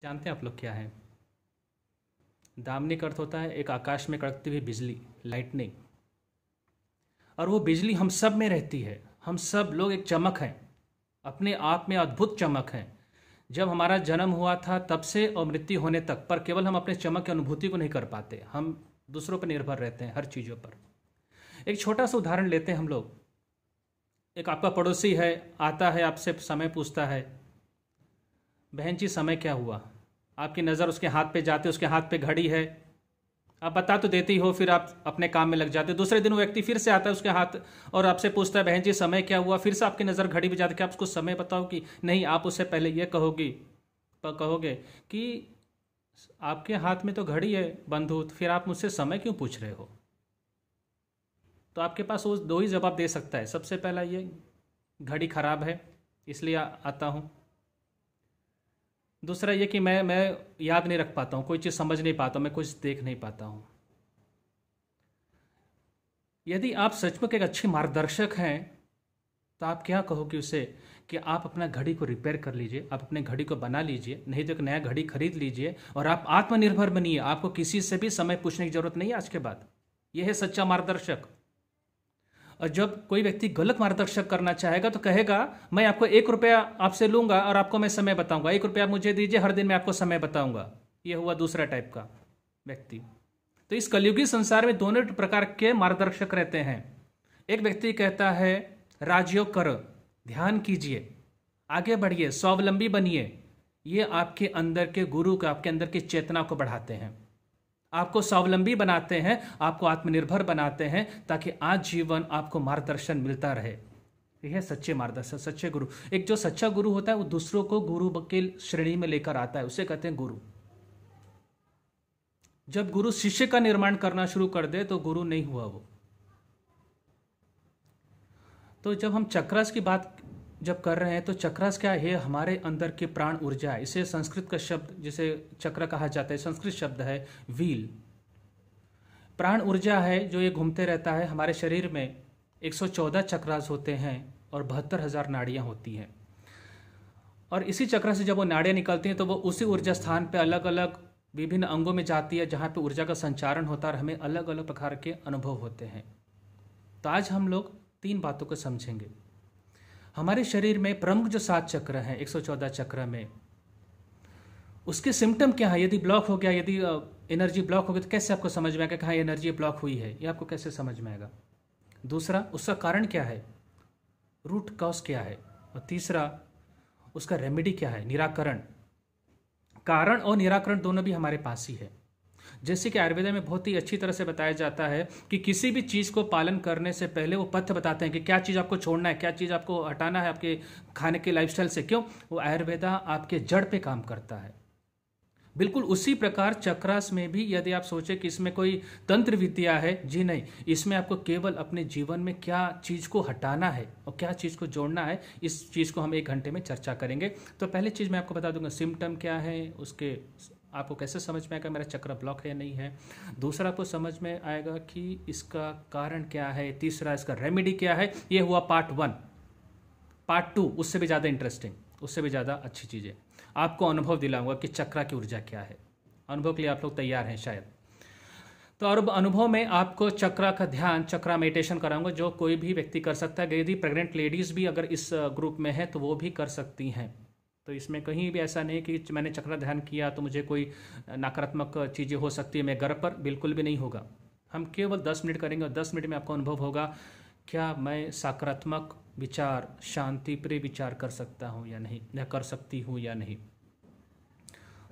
जानते हैं आप लोग क्या है? दामनी का अर्थ होता है एक आकाश में कड़कती हुई बिजली, लाइटनिंग। और वो बिजली हम सब में रहती है। हम सब लोग एक चमक हैं, अपने आप में अद्भुत चमक हैं। जब हमारा जन्म हुआ था तब से और मृत्यु होने तक, पर केवल हम अपने चमक की अनुभूति को नहीं कर पाते, हम दूसरों पर निर्भर रहते हैं हर चीज़ों पर। एक छोटा सा उदाहरण लेते हैं हम लोग। एक आपका पड़ोसी है, आता है आपसे समय पूछता है, बहन जी समय क्या हुआ? आपकी नज़र उसके हाथ पे जाते, उसके हाथ पे घड़ी है, आप बता तो देती हो, फिर आप अपने काम में लग जाते हो। दूसरे दिन वो व्यक्ति फिर से आता है उसके हाथ और आपसे पूछता है, बहन जी समय क्या हुआ? फिर से आपकी नज़र घड़ी पे जाती है कि आप उसको समय बताओ कि नहीं, आप उससे पहले ये कहोगे कि आपके हाथ में तो घड़ी है बंधु, तो फिर आप मुझसे समय क्यों पूछ रहे हो? तो आपके पास वो दो ही जवाब दे सकता है। सबसे पहला ये, घड़ी खराब है इसलिए आता हूँ। दूसरा ये कि मैं याद नहीं रख पाता हूँ, कोई चीज़ समझ नहीं पाता हूँ, मैं कुछ देख नहीं पाता हूँ। यदि आप सचमुच एक अच्छे मार्गदर्शक हैं तो आप क्या कहोगे उसे कि आप अपना घड़ी को रिपेयर कर लीजिए, आप अपने घड़ी को बना लीजिए, नहीं तो एक नया घड़ी खरीद लीजिए और आप आत्मनिर्भर बनिए। आपको किसी से भी समय पूछने की जरूरत नहीं है आज के बाद। यह है सच्चा मार्गदर्शक। और जब कोई व्यक्ति गलत मार्गदर्शक करना चाहेगा तो कहेगा, मैं आपको 1 रुपया आपसे लूंगा और आपको मैं समय बताऊंगा, 1 रुपया आप मुझे दीजिए, हर दिन मैं आपको समय बताऊंगा। यह हुआ दूसरा टाइप का व्यक्ति। तो इस कलयुगी संसार में दोनों प्रकार के मार्गदर्शक रहते हैं। एक व्यक्ति कहता है राजयोग करो, ध्यान कीजिए, आगे बढ़िए, स्वावलंबी बनिए। ये आपके अंदर के गुरु को, आपके अंदर की चेतना को बढ़ाते हैं, आपको स्वावलंबी बनाते हैं, आपको आत्मनिर्भर बनाते हैं, ताकि आज जीवन आपको मार्गदर्शन मिलता रहे। यह है सच्चे मार्गदर्शक, सच्चे गुरु। एक जो सच्चा गुरु होता है वो दूसरों को गुरु के श्रेणी में लेकर आता है, उसे कहते हैं गुरु। जब गुरु शिष्य का निर्माण करना शुरू कर दे तो गुरु नहीं हुआ वो। तो जब हम चक्रस की बात जब कर रहे हैं तो चक्रस क्या है? हमारे अंदर की प्राण ऊर्जा है। इसे संस्कृत का शब्द, जिसे चक्र कहा जाता है, संस्कृत शब्द है व्हील। प्राण ऊर्जा है जो ये घूमते रहता है। हमारे शरीर में 114 चक्रास होते हैं और 72,000 नाड़ियाँ होती हैं। और इसी चक्र से जब वो नाड़ियाँ निकलती हैं तो वो उसी ऊर्जा स्थान पे अलग अलग विभिन्न अंगों में जाती है, जहाँ पे ऊर्जा का संचारण होता है और हमें अलग अलग प्रकार के अनुभव होते हैं। तो आज हम लोग 3 बातों को समझेंगे। हमारे शरीर में प्रमुख जो 7 चक्र हैं 114 चक्र में, उसके सिम्टम क्या है? यदि ब्लॉक हो गया, यदि एनर्जी ब्लॉक हो गई तो कैसे आपको समझ में आएगा कि हाँ एनर्जी ब्लॉक हुई है? ये आपको कैसे समझ में आएगा? दूसरा, उसका कारण क्या है, रूट कॉज क्या है? और तीसरा, उसका रेमेडी क्या है, निराकरण। कारण और निराकरण दोनों भी हमारे पास ही है। जैसे कि आयुर्वेद में बहुत ही अच्छी तरह से बताया जाता है कि किसी भी चीज़ को पालन करने से पहले वो पथ्य बताते हैं कि क्या चीज़ आपको छोड़ना है, क्या चीज़ आपको हटाना है आपके खाने के लाइफस्टाइल से। क्यों? वो आयुर्वेदा आपके जड़ पे काम करता है। बिल्कुल उसी प्रकार चक्रास में भी यदि आप सोचें कि इसमें कोई तंत्र विद्या है, जी नहीं, इसमें आपको केवल अपने जीवन में क्या चीज़ को हटाना है और क्या चीज़ को जोड़ना है, इस चीज़ को हम 1 घंटे में चर्चा करेंगे। तो पहले चीज़ मैं आपको बता दूंगा सिम्टम क्या है, उसके आपको कैसे समझ में आएगा मेरा चक्र ब्लॉक है या नहीं है। दूसरा, आपको समझ में आएगा कि इसका कारण क्या है। तीसरा, इसका रेमेडी क्या है। ये हुआ पार्ट 1। पार्ट 2 उससे भी ज़्यादा इंटरेस्टिंग, उससे भी ज़्यादा अच्छी चीज़ें आपको अनुभव दिलाऊंगा कि चक्र की ऊर्जा क्या है। अनुभव के लिए आप लोग तैयार हैं शायद? तो और अनुभव में आपको चक्र का ध्यान, चक्र मेडिटेशन कराऊंगा, जो कोई भी व्यक्ति कर सकता है। यदि प्रेग्नेंट लेडीज़ भी अगर इस ग्रुप में है तो वो भी कर सकती हैं। तो इसमें कहीं भी ऐसा नहीं कि मैंने चक्र ध्यान किया तो मुझे कोई नकारात्मक चीज़ें हो सकती है मेरे घर पर, बिल्कुल भी नहीं होगा। हम केवल 10 मिनट करेंगे और 10 मिनट में आपको अनुभव होगा क्या मैं सकारात्मक विचार, शांति प्रिय विचार कर सकता हूँ या नहीं, या कर सकती हूँ या नहीं।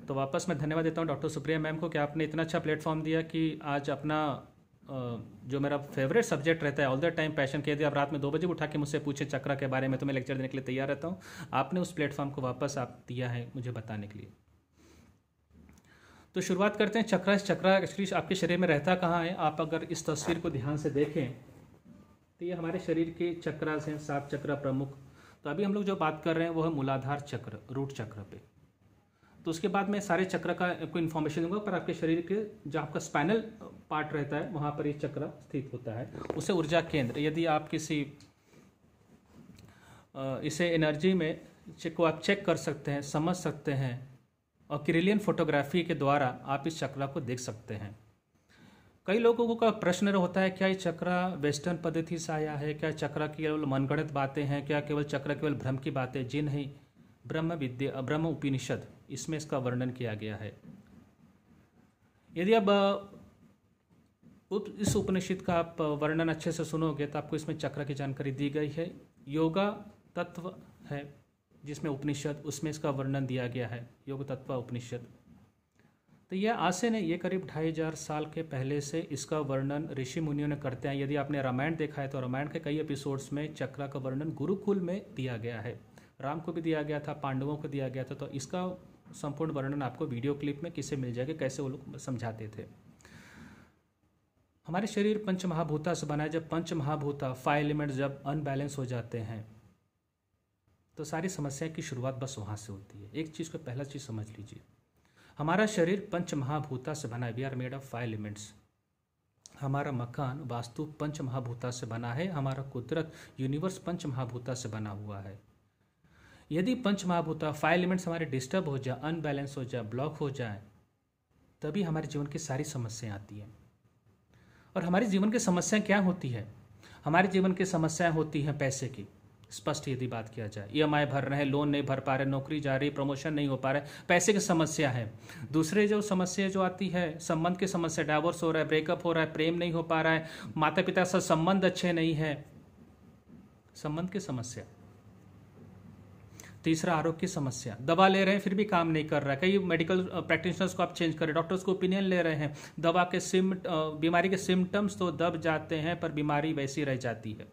तो वापस मैं धन्यवाद देता हूँ डॉक्टर सुप्रिया मैम को कि आपने इतना अच्छा प्लेटफॉर्म दिया कि आज अपना जो मेरा फेवरेट सब्जेक्ट रहता है ऑल द टाइम पैशन के, यदि आप रात में 2 बजे उठा के मुझसे पूछे चक्र के बारे में तो मैं लेक्चर देने के लिए तैयार रहता हूँ। आपने उस प्लेटफॉर्म को वापस आप दिया है मुझे बताने के लिए। तो शुरुआत करते हैं चक्र। चक्र एक्चुअली आपके शरीर में रहता कहाँ है? आप अगर इस तस्वीर को ध्यान से देखें तो ये हमारे शरीर के चक्रास हैं, 7 चक्र प्रमुख। तो अभी हम लोग जो बात कर रहे हैं वो है मूलाधार चक्र, रूट चक्र पे। तो उसके बाद मैं सारे चक्र का कोई इन्फॉर्मेशन दूंगा, पर आपके शरीर के जो आपका स्पाइनल पार्ट रहता है वहाँ पर ये चक्र स्थित होता है, उसे ऊर्जा केंद्र। यदि आप किसी इसे एनर्जी में को आप चेक कर सकते हैं, समझ सकते हैं और किरिलियन फोटोग्राफी के द्वारा आप इस चक्र को देख सकते हैं। कई लोगों का प्रश्न होता है क्या ये चक्र वेस्टर्न पद्धति से आया है, क्या चक्र केवल मनगढ़ंत बातें हैं, क्या केवल चक्र केवल भ्रम की बातें? जी नहीं, ब्रह्म उपनिषद इसमें इसका वर्णन किया गया है। यदि अब इस उपनिषद का आप वर्णन अच्छे से सुनोगे तो आपको इसमें चक्र की जानकारी दी गई है। योगा तत्व है जिसमें उपनिषद, उसमें इसका वर्णन दिया गया है, योग तत्व उपनिषद। तो यह आज से नहीं, ये करीब 2500 साल के पहले से इसका वर्णन ऋषि मुनियों ने करते हैं। यदि आपने रामायण देखा है तो रामायण के कई एपिसोड्स में चक्र का वर्णन गुरुकुल में दिया गया है। राम को भी दिया गया था, पांडवों को दिया गया था। तो इसका संपूर्ण वर्णन आपको वीडियो क्लिप में किसे मिल जाएगा, कैसे वो लोग समझाते थे। हमारे शरीर पंच महाभूता से बना है। जब पंच महाभूता 5 एलिमेंट्स जब अनबैलेंस हो जाते हैं तो सारी समस्या की शुरुआत बस वहाँ से होती है। एक चीज़ को पहला चीज़ समझ लीजिए, हमारा शरीर पंच महाभूता से बना है। We are made of 5 elements. हमारा मकान वास्तु पंच महाभूता से बना है। हमारा कुदरत यूनिवर्स पंच महाभूता से बना हुआ है। यदि पंच महाभूता 5 एलिमेंट्स हमारे डिस्टर्ब हो जाए, अनबैलेंस हो जाए, ब्लॉक हो जाए, तभी हमारे जीवन की सारी समस्याएं आती हैं। और हमारे जीवन की समस्याएं क्या होती है? हमारे जीवन की समस्याएं होती हैं पैसे की। स्पष्ट यदि बात किया जाए, EMI भर रहे हैं, लोन नहीं भर पा रहे, नौकरी जा रही, प्रमोशन नहीं हो पा रहा है, पैसे की समस्या है। दूसरे जो समस्या जो आती है, संबंध की समस्या, डाइवोर्स हो रहा है, ब्रेकअप हो रहा है, प्रेम नहीं हो पा रहा है, माता पिता से संबंध अच्छे नहीं है, संबंध की समस्या। तीसरा आरोग्य की समस्या, दवा ले रहे हैं फिर भी काम नहीं कर रहा है। कई मेडिकल प्रैक्टिशनर्स को आप चेंज करें, डॉक्टर्स को ओपिनियन ले रहे हैं, दवा के बीमारी के सिम्टम्स तो दब जाते हैं पर बीमारी वैसी रह जाती है।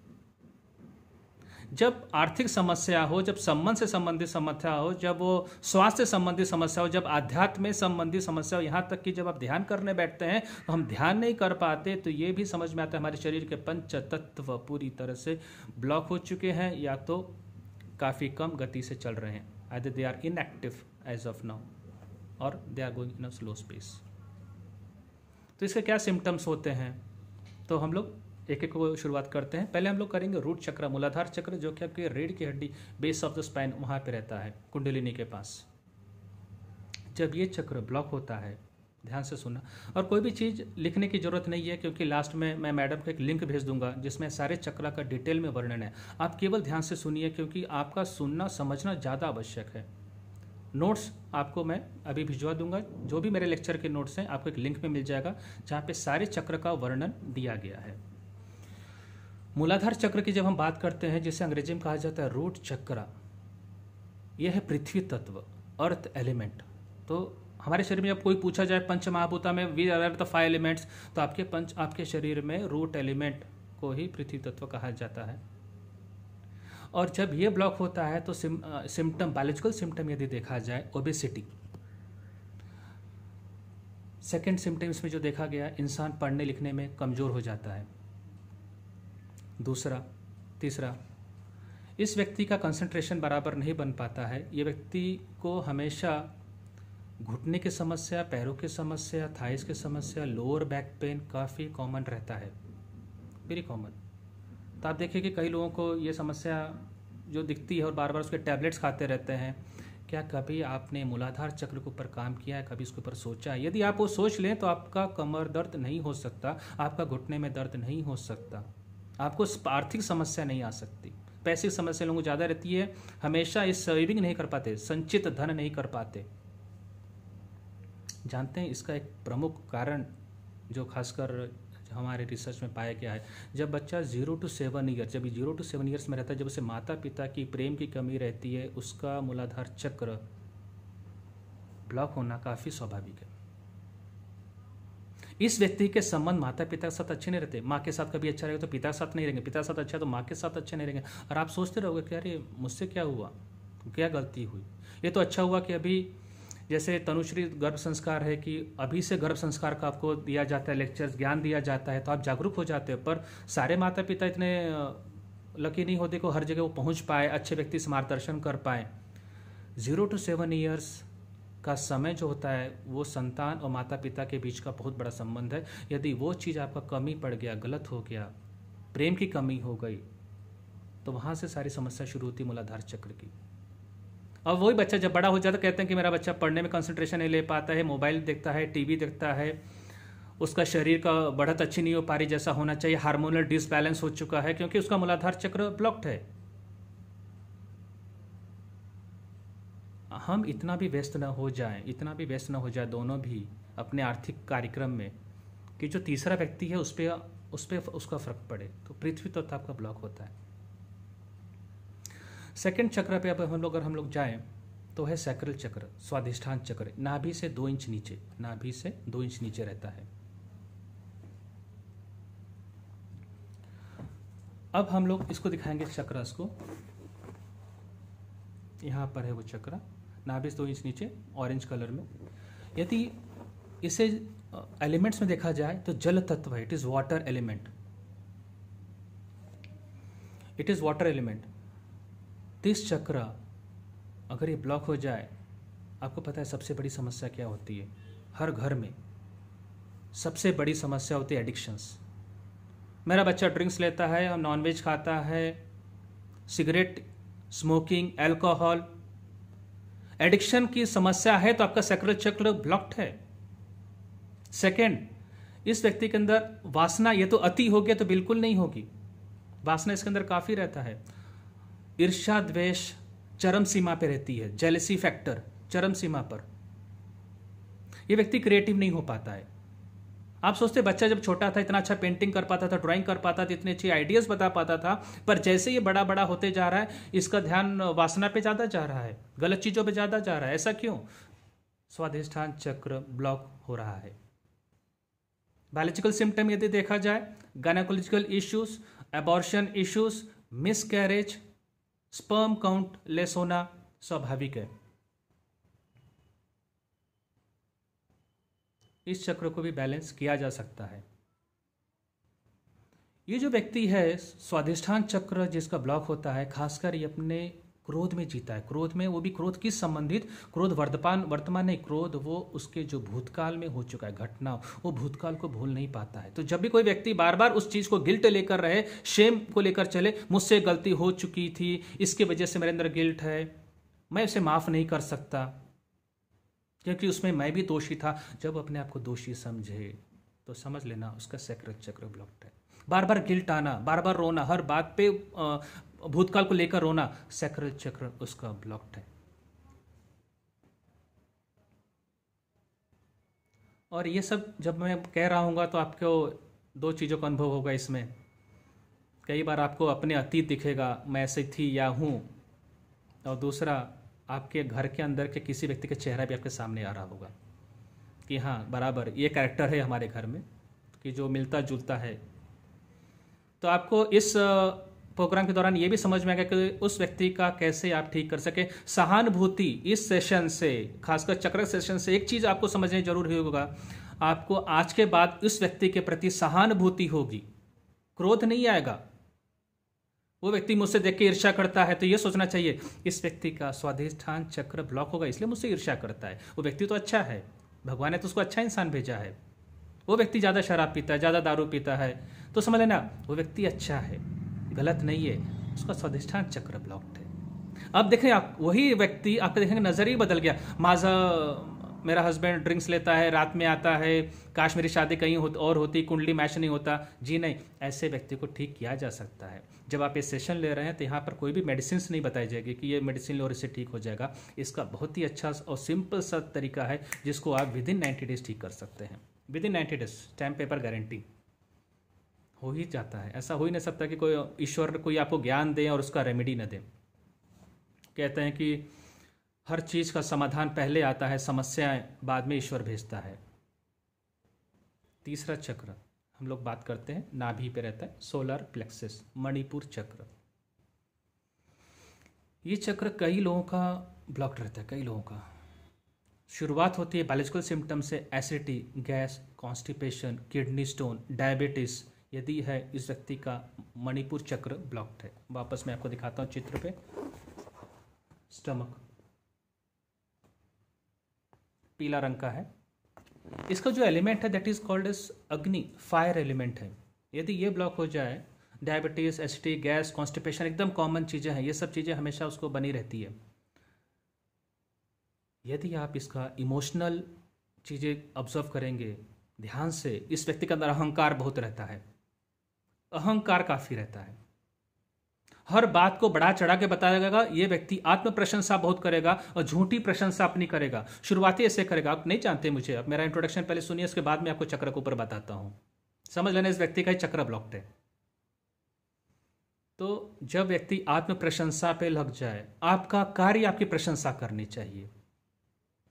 जब आर्थिक समस्या हो, जब संबंध से संबंधित समस्या हो, जब वो स्वास्थ्य से संबंधित समस्या हो, जब आध्यात्म में संबंधित समस्या हो, यहाँ तक कि जब आप ध्यान करने बैठते हैं तो हम ध्यान नहीं कर पाते, तो ये भी समझ में आता है हमारे शरीर के पंच तत्व पूरी तरह से ब्लॉक हो चुके हैं या तो काफ़ी कम गति से चल रहे हैं। Either they are inactive as of now और they are going in a slow space. तो इसके क्या सिम्टम्स होते हैं, तो हम लोग एक एक को शुरुआत करते हैं। पहले हम लोग करेंगे रूट चक्र, मूलाधार चक्र, जो कि आपकी रीढ़ की हड्डी, बेस ऑफ द स्पाइन, वहाँ पे रहता है, कुंडलिनी के पास। जब ये चक्र ब्लॉक होता है, ध्यान से सुनना, और कोई भी चीज़ लिखने की जरूरत नहीं है क्योंकि लास्ट में मैं मैडम को एक लिंक भेज दूंगा जिसमें सारे चक्र का डिटेल में वर्णन है। आप केवल ध्यान से सुनिए क्योंकि आपका सुनना समझना ज़्यादा आवश्यक है। नोट्स आपको मैं अभी भिजवा दूंगा, जो भी मेरे लेक्चर के नोट्स हैं आपको एक लिंक में मिल जाएगा जहाँ पे सारे चक्र का वर्णन दिया गया है। मूलाधार चक्र की जब हम बात करते हैं, जिसे अंग्रेजी में कहा जाता है रूट चक्र, यह है पृथ्वी तत्व, अर्थ एलिमेंट। तो हमारे शरीर में जब कोई पूछा जाए पंच महाभूता में वी आर द 5 एलिमेंट्स, तो आपके शरीर में रूट एलिमेंट को ही पृथ्वी तत्व कहा जाता है। और जब ये ब्लॉक होता है तो सिम्टम, बायोलॉजिकल सिम्टम यदि देखा जाए, ओबेसिटी सेकेंड सिम्टम इसमें जो देखा गया, इंसान पढ़ने लिखने में कमज़ोर हो जाता है। तीसरा, इस व्यक्ति का कंसंट्रेशन बराबर नहीं बन पाता है। ये व्यक्ति को हमेशा घुटने की समस्या, पैरों की समस्या, थाइस की समस्या, लोअर बैक पेन काफ़ी कॉमन रहता है, वेरी कॉमन। तो आप देखिए कि कई लोगों को ये समस्या जो दिखती है और बार बार उसके टैबलेट्स खाते रहते हैं। क्या कभी आपने मूलाधार चक्र के ऊपर काम किया है, कभी इसके ऊपर सोचा है? यदि आप वो सोच लें तो आपका कमर दर्द नहीं हो सकता, आपका घुटने में दर्द नहीं हो सकता, आपको आर्थिक समस्या नहीं आ सकती। पैसे की समस्या लोगों को ज़्यादा रहती है, हमेशा इस सेविंग नहीं कर पाते, संचित धन नहीं कर पाते। जानते हैं इसका एक प्रमुख कारण जो खासकर हमारे रिसर्च में पाया गया है, जब बच्चा 0 to 7 ईयर, जब 0 to 7 ईयर्स में रहता है, जब उसे माता पिता की प्रेम की कमी रहती है, उसका मूलाधार चक्र ब्लॉक होना काफ़ी स्वाभाविक है। इस व्यक्ति के संबंध माता पिता के साथ अच्छे नहीं रहते, माँ के साथ कभी अच्छा रहेगा तो पिता के साथ नहीं रहेंगे, पिता के साथ अच्छा तो माँ के साथ अच्छे नहीं रहेंगे। और आप सोचते रहोगे कि अरे मुझसे क्या हुआ, क्या गलती हुई। ये तो अच्छा हुआ कि अभी जैसे तनुश्री गर्भ संस्कार है कि अभी से गर्भ संस्कार का आपको दिया जाता है, लेक्चर्स, ज्ञान दिया जाता है, तो आप जागरूक हो जाते हो। पर सारे माता पिता इतने लकी नहीं होते को हर जगह वो पहुंच पाए, अच्छे व्यक्ति से मार्गदर्शन कर पाए। 0 to 7 ईयर्स का समय जो होता है वो संतान और माता पिता के बीच का बहुत बड़ा संबंध है। यदि वो चीज़ आपका कमी पड़ गया, गलत हो गया, प्रेम की कमी हो गई, तो वहाँ से सारी समस्या शुरू होती है मूलाधार चक्र की। और वही बच्चा जब बड़ा हो जाता है कहते हैं कि मेरा बच्चा पढ़ने में कंसंट्रेशन नहीं ले पाता है, मोबाइल देखता है, टीवी देखता है, उसका शरीर का बढ़त अच्छी नहीं हो पा रही जैसा होना चाहिए, हार्मोनल डिसबैलेंस हो चुका है क्योंकि उसका मूलाधार चक्र ब्लॉक्ड है। हम इतना भी व्यस्त न हो जाए दोनों भी अपने आर्थिक कार्यक्रम में कि जो तीसरा व्यक्ति है उस पर उसका फर्क पड़े, तो पृथ्वी तत्व आपका ब्लॉक होता है। सेकंड चक्र पे अब अगर हम लोग जाएं तो है सैक्रल चक्र, स्वाधिष्ठान चक्र, नाभि से 2 इंच नीचे रहता है। अब हम लोग इसको दिखाएंगे चक्रस को। यहाँ पर है वो चक्र, नाभि से 2 इंच नीचे, ऑरेंज कलर में। यदि इसे एलिमेंट्स में देखा जाए तो जल तत्व है, इट इज वाटर एलिमेंट, इस चक्र अगर ये ब्लॉक हो जाए, आपको पता है सबसे बड़ी समस्या क्या होती है? हर घर में सबसे बड़ी समस्या होती है एडिक्शंस। मेरा बच्चा ड्रिंक्स लेता है, नॉनवेज खाता है, सिगरेट, स्मोकिंग, अल्कोहल। एडिक्शन की समस्या है तो आपका सैक्रल चक्र ब्लॉक्ड है। सेकंड, इस व्यक्ति के अंदर वासना, ये तो अति हो गया तो बिल्कुल नहीं होगी, वासना इसके अंदर काफी रहता है। ईर्ष्या द्वेष चरम सीमा पे रहती है, जेलसी फैक्टर चरम सीमा पर। यह व्यक्ति क्रिएटिव नहीं हो पाता है। आप सोचते बच्चा जब छोटा था इतना अच्छा पेंटिंग कर पाता था, ड्राइंग कर पाता था, इतने अच्छे आइडियाज बता पाता था, पर जैसे ये बड़ा बड़ा होते जा रहा है इसका ध्यान वासना पे ज्यादा जा रहा है, गलत चीजों पे ज्यादा जा रहा है। ऐसा क्यों? स्वाधिष्ठान चक्र ब्लॉक हो रहा है। बायोलॉजिकल सिम्टम यदि देखा जाए, gynaecological issues, abortion issues, miscarriage, sperm count less होना स्वाभाविक है। इस चक्र को भी बैलेंस किया जा सकता है। ये जो व्यक्ति है स्वाधिष्ठान चक्र जिसका ब्लॉक होता है, खासकर ये अपने क्रोध में जीता है। क्रोध में, वो भी क्रोध किस संबंधित? क्रोध वर्तमान नहीं, क्रोध वो उसके जो भूतकाल में हो चुका है घटना, वो भूतकाल को भूल नहीं पाता है। तो जब भी कोई व्यक्ति बार बार उस चीज को गिल्ट लेकर रहे, शेम को लेकर चले, मुझसे गलती हो चुकी थी, इसकी वजह से मेरे अंदर गिल्ट है, मैं उसे माफ नहीं कर सकता क्योंकि उसमें मैं भी दोषी था। जब अपने आप को दोषी समझे तो समझ लेना उसका सैक्रल चक्र ब्लॉक्ड है। बार बार गिल्ट आना, बार बार रोना, हर बात पे भूतकाल को लेकर रोना, सैक्रल चक्र उसका ब्लॉक्ड है। और ये सब जब मैं कह रहा हूँगा तो आपको 2 चीज़ों का अनुभव होगा इसमें। कई बार आपको अपने अतीत दिखेगा, मैं ऐसे थी या हूँ, और दूसरा आपके घर के अंदर के किसी व्यक्ति का चेहरा भी आपके सामने आ रहा होगा कि हाँ बराबर ये कैरेक्टर है हमारे घर में, कि जो मिलता जुलता है। तो आपको इस प्रोग्राम के दौरान ये भी समझ में आएगा कि उस व्यक्ति का कैसे आप ठीक कर सके। सहानुभूति इस सेशन से, खासकर चक्र सेशन से एक चीज आपको समझने जरूर होगा, आपको आज के बाद उस व्यक्ति के प्रति सहानुभूति होगी, क्रोध नहीं आएगा। वो व्यक्ति मुझसे देख के ईर्ष्या करता है तो ये सोचना चाहिए इस व्यक्ति का स्वाधिष्ठान चक्र ब्लॉक होगा इसलिए मुझसे ईर्ष्या करता है। वो व्यक्ति तो अच्छा है, भगवान ने तो उसको अच्छा इंसान भेजा है। वो व्यक्ति ज़्यादा शराब पीता है, ज़्यादा दारू पीता है, तो समझ लेना वो व्यक्ति अच्छा है, गलत नहीं है, उसका स्वाधिष्ठान चक्र ब्लॉक्ड है। अब देखें आप, वही व्यक्ति आपका देखेंगे नजरिया बदल गया। मेरा हस्बैंड ड्रिंक्स लेता है, रात में आता है, काश मेरी शादी कहीं और होती, कुंडली मैच नहीं होता। जी नहीं, ऐसे व्यक्ति को ठीक किया जा सकता है। जब आप ये सेशन ले रहे हैं तो यहाँ पर कोई भी मेडिसिन नहीं बताई जाएगी कि ये मेडिसिन लो और इससे ठीक हो जाएगा। इसका बहुत ही अच्छा और सिंपल सा तरीका है जिसको आप विद इन 90 डेज ठीक कर सकते हैं। With in 90 days stamp paper guarantee, हो ही जाता है। ऐसा हो ही नहीं सकता कि कोई ईश्वर कोई आपको ज्ञान दे और उसका रेमेडी न दे। कहते हैं कि हर चीज का समाधान पहले आता है, समस्याएं बाद में ईश्वर भेजता है। तीसरा चक्र हम लोग बात करते हैं, नाभि पे रहता है, सोलर प्लेक्सस, मणिपुर चक्र। ये चक्र कई लोगों का ब्लॉक रहता है, कई लोगों का। शुरुआत होती है बायोलॉजिकल सिम्टम से, acidity, gas, constipation, kidney stone, diabetes यदि है इस व्यक्ति का मणिपुर चक्र ब्लॉक्ड है। वापस मैं आपको दिखाता हूँ चित्र पे। स्टमक पीला रंग का है, इसका जो एलिमेंट है दैट इज कॉल्ड एज अग्नि, फायर एलिमेंट है। यदि ये ब्लॉक हो जाए, डायबिटीज, एसिडिटी, गैस, कॉन्स्टिपेशन एकदम कॉमन चीज़ें हैं, ये सब चीज़ें हमेशा उसको बनी रहती है। यदि आप इसका इमोशनल चीज़ें ऑब्जर्व करेंगे ध्यान से, इस व्यक्ति के अंदर अहंकार बहुत रहता है, अहंकार काफ़ी रहता है, हर बात को बढ़ा चढ़ा के बताएगा। ये व्यक्ति आत्म प्रशंसा बहुत करेगा और झूठी प्रशंसा अपनी करेगा। शुरुआती ऐसे करेगा, आप नहीं जानते मुझे, अब मेरा इंट्रोडक्शन पहले सुनिए, उसके बाद मैं आपको चक्र के ऊपर बताता हूं। समझ लेना इस व्यक्ति का ही चक्र ब्लॉक्ड है। तो जब व्यक्ति आत्म प्रशंसा पे लग जाए, आपका कार्य आपकी प्रशंसा करनी चाहिए,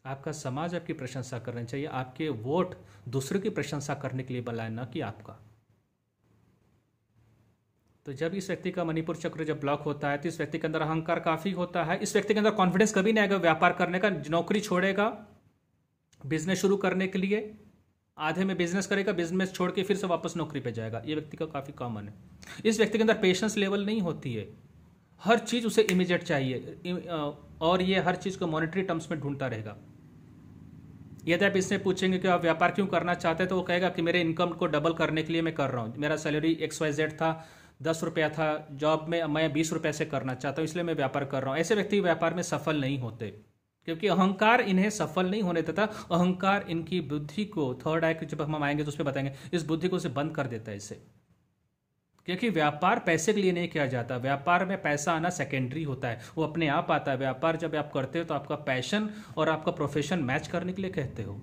आपका समाज आपकी प्रशंसा करनी चाहिए, आपके वोट दूसरों की प्रशंसा करने के लिए बनाए, ना कि आपका। तो जब इस व्यक्ति का मणिपुर चक्र जब ब्लॉक होता है तो इस व्यक्ति के अंदर अहंकार काफ़ी होता है। इस व्यक्ति के अंदर कॉन्फिडेंस कभी नहीं आएगा व्यापार करने का। नौकरी छोड़ेगा बिजनेस शुरू करने के लिए, आधे में बिजनेस करेगा, बिजनेस छोड़ के फिर से वापस नौकरी पे जाएगा। ये व्यक्ति का काफ़ी कॉमन है। इस व्यक्ति के अंदर पेशेंस लेवल नहीं होती है, हर चीज़ उसे इमीडिएट चाहिए और ये हर चीज़ को मॉनेटरी टर्म्स में ढूंढता रहेगा। यदि आप इससे पूछेंगे कि आप व्यापार क्यों करना चाहते हैं तो वो कहेगा कि मेरे इनकम को डबल करने के लिए मैं कर रहा हूँ। मेरा सैलरी XYZ था, 10 रुपया था जॉब में, मैं 20 रुपये से करना चाहता हूँ, इसलिए मैं व्यापार कर रहा हूँ। ऐसे व्यक्ति व्यापार में सफल नहीं होते क्योंकि अहंकार इन्हें सफल नहीं होने देता। अहंकार इनकी बुद्धि को, थर्ड आई के जब हम आएंगे तो उसमें बताएंगे, इस बुद्धि को उसे बंद कर देता है इसे। क्योंकि व्यापार पैसे के लिए नहीं किया जाता, व्यापार में पैसा आना सेकेंडरी होता है, वो अपने आप आता है। व्यापार जब आप करते हो तो आपका पैशन और आपका प्रोफेशन मैच करने के लिए कहते हो।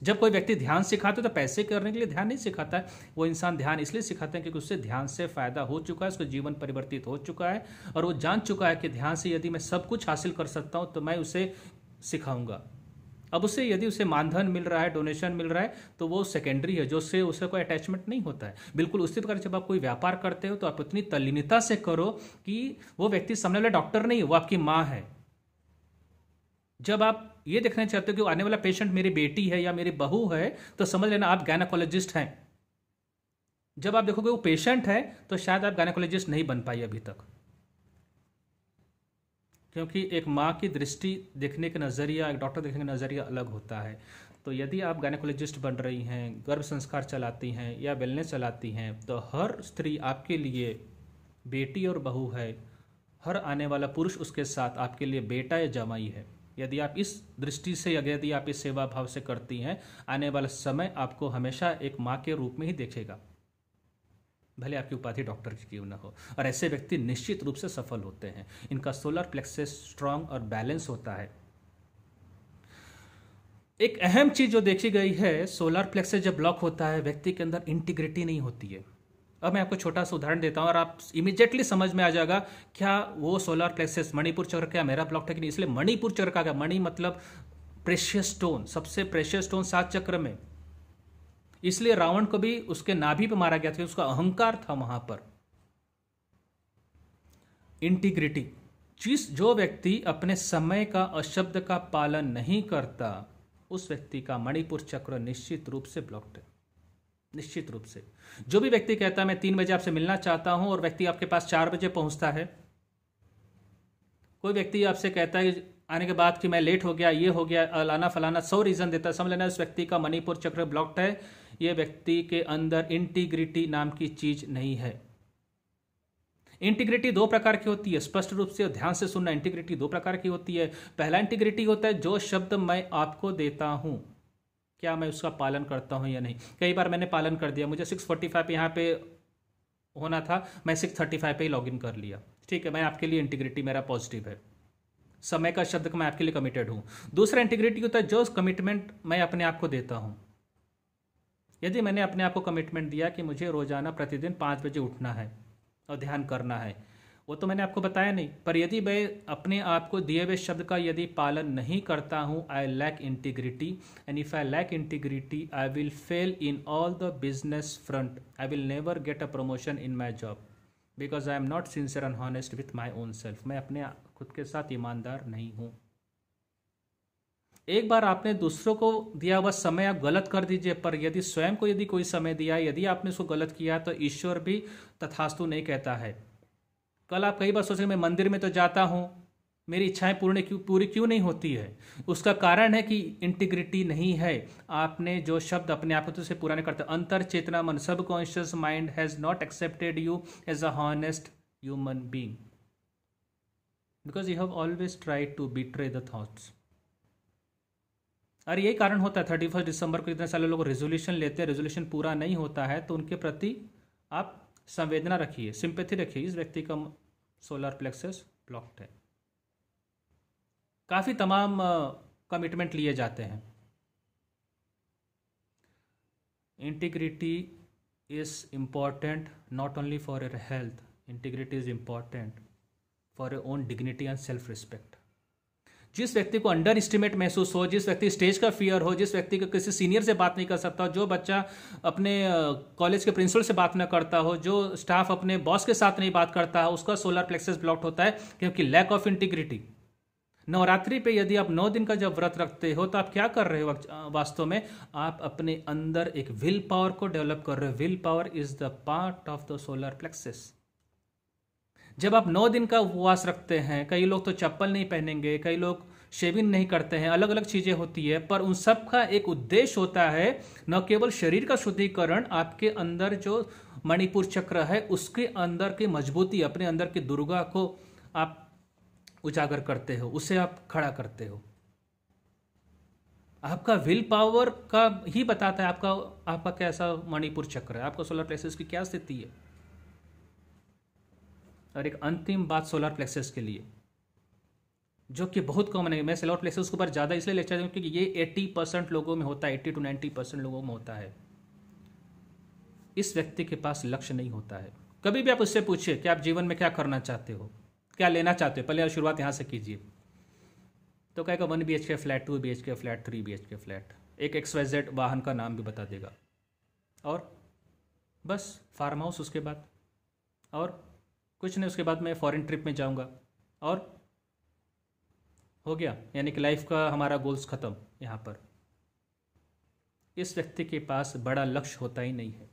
जब कोई व्यक्ति ध्यान सिखाते तो पैसे करने के लिए ध्यान नहीं सिखाता है, वो इंसान ध्यान इसलिए सिखाते हैं क्योंकि उससे ध्यान से फायदा हो चुका है, उसका जीवन परिवर्तित हो चुका है और वो जान चुका है कि ध्यान से यदि मैं सब कुछ हासिल कर सकता हूं तो मैं उसे सिखाऊंगा। अब उसे यदि उसे मानधन मिल रहा है, डोनेशन मिल रहा है, तो वो सेकेंडरी है, जो उससे उसे कोई अटैचमेंट नहीं होता है। बिल्कुल उसी प्रकार जब आप कोई व्यापार करते हो तो आप उतनी तल्लीनता से करो कि वो व्यक्ति सामने वाला डॉक्टर नहीं है, वो आपकी माँ है। जब आप ये देखना चाहते हो कि आने वाला पेशेंट मेरी बेटी है या मेरी बहू है तो समझ लेना आप गायनेकोलॉजिस्ट हैं। जब आप देखोगे वो पेशेंट है तो शायद आप गायनेकोलॉजिस्ट नहीं बन पाई अभी तक, क्योंकि एक माँ की दृष्टि देखने का नज़रिया, एक डॉक्टर देखने का नज़रिया अलग होता है। तो यदि आप गायनेकोलॉजिस्ट बन रही हैं, गर्भ संस्कार चलाती हैं या वेलनेस चलाती हैं, तो हर स्त्री आपके लिए बेटी और बहू है, हर आने वाला पुरुष उसके साथ आपके लिए बेटा या जमाई है। यदि आप इस दृष्टि से, यदि आप इस सेवा भाव से करती हैं, आने वाला समय आपको हमेशा एक माँ के रूप में ही देखेगा, भले आपकी उपाधि डॉक्टर की क्यों ना हो। और ऐसे व्यक्ति निश्चित रूप से सफल होते हैं। इनका सोलर प्लेक्सस स्ट्रांग और बैलेंस होता है। एक अहम चीज जो देखी गई है, सोलर प्लेक्सस जब ब्लॉक होता है व्यक्ति के अंदर इंटीग्रिटी नहीं होती है। अब मैं आपको छोटा सा उदाहरण देता हूं और आप इमीडिएटली समझ में आ जाएगा क्या वो सोलर प्लेक्सस, मणिपुर चक्र क्या मेरा ब्लॉक है कि नहीं। इसलिए मणिपुर चक्र का क्या, मणि मतलब प्रेशियस स्टोन, सबसे प्रेशियस स्टोन 7 चक्र में। इसलिए रावण को भी उसके नाभि पे मारा गया था, उसका अहंकार था वहां पर। इंटीग्रिटी चीज, जो व्यक्ति अपने समय का और शब्द का पालन नहीं करता, उस व्यक्ति का मणिपुर चक्र निश्चित रूप से ब्लॉक्ड है, निश्चित रूप से। जो भी व्यक्ति कहता है मैं 3 बजे आपसे मिलना चाहता हूं और व्यक्ति आपके पास 4 बजे पहुंचता है, कोई व्यक्ति आपसे कहता है आने के बाद कि मैं लेट हो गया, ये हो गया, अलाना फलाना 100 रीजन देता है, समझ लेना उस व्यक्ति का मणिपुर चक्र ब्लॉक्ड है। ये व्यक्ति के अंदर इंटीग्रिटी नाम की चीज नहीं है। इंटीग्रिटी 2 प्रकार की होती है, स्पष्ट रूप से ध्यान से सुनना। इंटीग्रिटी 2 प्रकार की होती है। पहला इंटीग्रिटी होता है जो शब्द मैं आपको देता हूं, क्या मैं उसका पालन करता हूं या नहीं। कई बार मैंने पालन कर दिया, मुझे 6:45 पे यहाँ पे होना था, मैं 6:35 पे ही लॉग इन कर लिया, ठीक है, मैं आपके लिए इंटीग्रिटी मेरा पॉजिटिव है, समय का शब्द का मैं आपके लिए कमिटेड हूं। दूसरा इंटीग्रिटी होता है जो कमिटमेंट मैं अपने आप को देता हूं। यदि मैंने अपने आप को कमिटमेंट दिया कि मुझे रोजाना प्रतिदिन 5 बजे उठना है और ध्यान करना है, वो तो मैंने आपको बताया नहीं, पर यदि मैं अपने आप को दिए हुए शब्द का यदि पालन नहीं करता हूं, I lack integrity, and if I lack integrity I will fail in all the business front, I will never get a promotion in my job because I am not sincere and honest with my own self. मैं अपने खुद के साथ ईमानदार नहीं हूं। एक बार आपने दूसरों को दिया हुआ समय आप गलत कर दीजिए, पर यदि स्वयं को यदि कोई समय दिया, यदि आपने उसको गलत किया, तो ईश्वर भी तथास्तु नहीं कहता है। कल आप कई बार सोचेंगे मैं मंदिर में तो जाता हूं, मेरी इच्छाएं पूरी क्यों नहीं होती है। उसका कारण है कि इंटीग्रिटी नहीं है, आपने जो शब्द अपने आप को से पूरा नहीं करते। अंतर चेतना मन, subconscious mind has not accepted you as a honest human being because you have always tried to betray the thoughts. और यही कारण होता है 31 दिसंबर को इतने सारे लोग रेजोल्यूशन लेते हैं, रेजोल्यूशन पूरा नहीं होता है तो उनके प्रति आप संवेदना रखिए, सिंपैथी रखिए, इस व्यक्ति का सोलर प्लेक्सस ब्लॉक्ड है। काफ़ी तमाम कमिटमेंट लिए जाते हैं। Integrity is important not only for your health, integrity is important for your own dignity and self respect. जिस व्यक्ति को अंडर एस्टिमेट महसूस हो, जिस व्यक्ति स्टेज का फियर हो, जिस व्यक्ति को किसी सीनियर से बात नहीं कर सकता, जो बच्चा अपने कॉलेज के प्रिंसिपल से बात न करता हो, जो स्टाफ अपने बॉस के साथ नहीं बात करता है, उसका सोलर प्लेक्सस ब्लॉक्ड होता है क्योंकि लैक ऑफ इंटीग्रिटी। नवरात्रि पे यदि आप 9 दिन का जब व्रत रखते हो तो आप क्या कर रहे हो वास्तव में? आप अपने अंदर एक विल पावर को डेवलप कर रहे हो। Will power is the part of the solar plexus. जब आप 9 दिन का उपवास रखते हैं, कई लोग तो चप्पल नहीं पहनेंगे, कई लोग शेविंग नहीं करते हैं, अलग अलग चीज़ें होती है, पर उन सब का एक उद्देश्य होता है न केवल शरीर का शुद्धिकरण, आपके अंदर जो मणिपुर चक्र है उसके अंदर की मजबूती, अपने अंदर की दुर्गा को आप उजागर करते हो, उसे आप खड़ा करते हो। आपका विल पावर का ही बताता है आपका कैसा मणिपुर चक्र है, आपका सोलर प्लेक्सस की क्या स्थिति है। और एक अंतिम बात सोलर प्लेक्सस के लिए जो कि बहुत कॉमन है, मैं सोलर प्लेक्सस के ऊपर ज़्यादा इसलिए लेक्चर दूं क्योंकि ये 80% लोगों में होता है, 80 to 90% लोगों में होता है। इस व्यक्ति के पास लक्ष्य नहीं होता है। कभी भी आप उससे पूछिए कि आप जीवन में क्या करना चाहते हो, क्या लेना चाहते हो, पहले शुरुआत यहाँ से कीजिए, तो कहेगा 1 BHK flat, 2 BHK flat, 3 BHK flat, एक XYZ वाहन का नाम भी बता देगा, और बस फार्म हाउस उसके बाद, और कुछ नहीं, उसके बाद मैं फॉरेन ट्रिप में जाऊँगा और हो गया, यानी कि लाइफ का हमारा गोल्स ख़त्म। यहाँ पर इस व्यक्ति के पास बड़ा लक्ष्य होता ही नहीं है।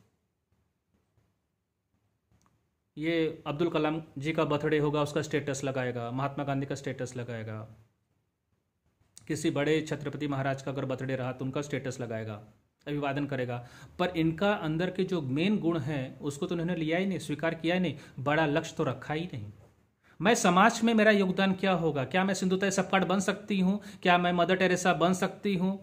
ये अब्दुल कलाम जी का बर्थडे होगा, उसका स्टेटस लगाएगा, महात्मा गांधी का स्टेटस लगाएगा, किसी बड़े छत्रपति महाराज का अगर बर्थडे रहा तो उनका स्टेटस लगाएगा, अभिवादन करेगा, पर इनका अंदर के जो मेन गुण हैं उसको तो उन्होंने लिया ही नहीं, स्वीकार किया ही नहीं, बड़ा लक्ष्य तो रखा ही नहीं। मैं समाज में मेरा योगदान क्या होगा, क्या मैं सिंधुताई सपकाट बन सकती हूँ, क्या मैं मदर टेरेसा बन सकती हूँ?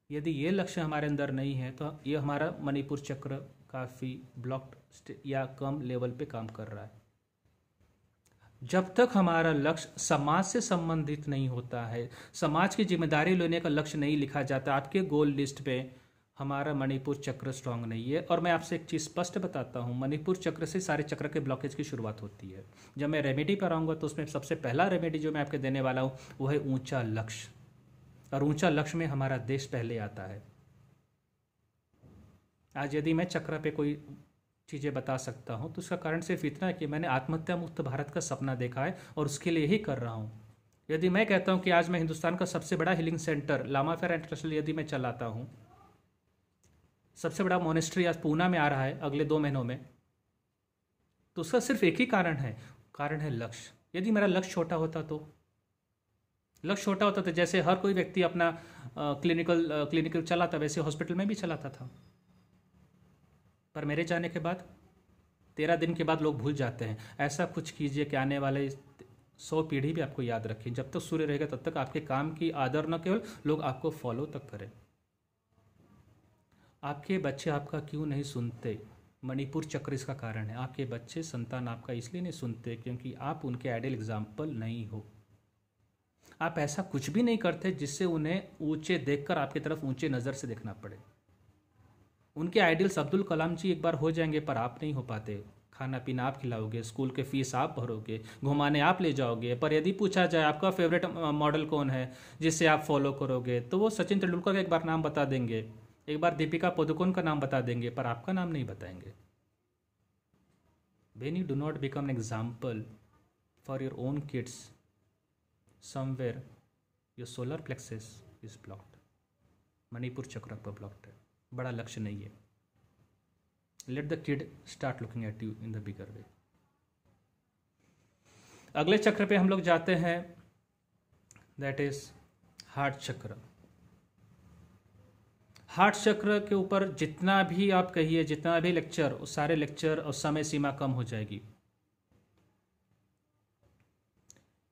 यदि ये लक्ष्य हमारे अंदर नहीं है तो ये हमारा मणिपुर चक्र काफ़ी ब्लॉक्ड या कम लेवल पे काम कर रहा है। जब तक हमारा लक्ष्य समाज से संबंधित नहीं होता है, समाज की जिम्मेदारी लेने का लक्ष्य नहीं लिखा जाता, आपके गोल लिस्ट पे हमारा मणिपुर चक्र स्ट्रांग नहीं है। और मैं आपसे एक चीज़ स्पष्ट बताता हूँ, मणिपुर चक्र से सारे चक्र के ब्लॉकेज की शुरुआत होती है। जब मैं रेमेडी पर आऊँगा तो उसमें सबसे पहला रेमेडी जो मैं आपके देने वाला हूँ वो है ऊंचा लक्ष्य, और ऊंचा लक्ष्य में हमारा देश पहले आता है। आज यदि मैं चक्र पे कोई चीज़ें बता सकता हूँ तो उसका कारण सिर्फ इतना है कि मैंने आत्महत्या मुक्त भारत का सपना देखा है और उसके लिए ही कर रहा हूँ। यदि मैं कहता हूँ कि आज मैं हिंदुस्तान का सबसे बड़ा हीलिंग सेंटर लामा फेरा इंटरनेशनल यदि मैं चलाता हूँ, सबसे बड़ा मोनेस्ट्री आज पूना में आ रहा है अगले 2 महीनों में, तो उसका सिर्फ एक ही कारण है लक्ष्य। यदि मेरा लक्ष्य छोटा होता तो जैसे हर कोई व्यक्ति अपना क्लिनिकल चलाता, वैसे हॉस्पिटल में भी चलाता था, पर मेरे जाने के बाद 13 दिन के बाद लोग भूल जाते हैं। ऐसा कुछ कीजिए कि आने वाले 100 पीढ़ी भी आपको याद रखें। जब तक सूर्य रहेगा तब तक आपके काम की आदर न केवल लोग आपको फॉलो तक करें। आपके बच्चे आपका क्यों नहीं सुनते? मणिपुर चक्र इसका कारण है। आपके बच्चे संतान आपका इसलिए नहीं सुनते क्योंकि आप उनके आइडियल एग्जाम्पल नहीं हो। आप ऐसा कुछ भी नहीं करते जिससे उन्हें ऊंचे देखकर आपकी तरफ ऊंचे नज़र से देखना पड़े। उनके आइडियल्स अब्दुल कलाम जी एक बार हो जाएंगे पर आप नहीं हो पाते। खाना पीना आप खिलाओगे, स्कूल के फीस आप भरोगे, घुमाने आप ले जाओगे, पर यदि पूछा जाए आपका फेवरेट मॉडल कौन है जिससे आप फॉलो करोगे, तो वो सचिन तेंदुलकर का एक बार नाम बता देंगे, एक बार दीपिका पादुकोण का नाम बता देंगे, पर आपका नाम नहीं बताएंगे। When you do not become an example for your own kids, somewhere your solar plexus is blocked. Manipur चक्र पर ब्लॉक्ड है, बड़ा लक्ष्य नहीं है। Let the kid start looking at you in the bigger way. अगले चक्र पे हम लोग जाते हैं, दैट इज हार्ट चक्र। हार्ट चक्र के ऊपर जितना भी आप कहिए, जितना भी लेक्चर, उस सारे लेक्चर और समय सीमा कम हो जाएगी।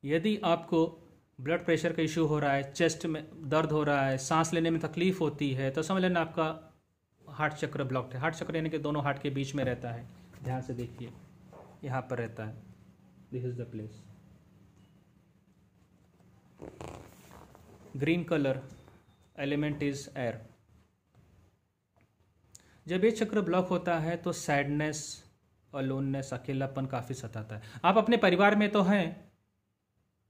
यदि आपको ब्लड प्रेशर का इशू हो रहा है, चेस्ट में दर्द हो रहा है, सांस लेने में तकलीफ होती है, तो समझ लेना आपका हार्ट चक्र ब्लॉक्ड है। हार्ट चक्र यानी कि दोनों हार्ट के बीच में रहता है, ध्यान से देखिए, यहाँ पर रहता है, this is the place. Green colour element is air. जब ये चक्र ब्लॉक होता है तो सैडनेस, अलोननेस, अकेलापन काफ़ी सताता है। आप अपने परिवार में तो हैं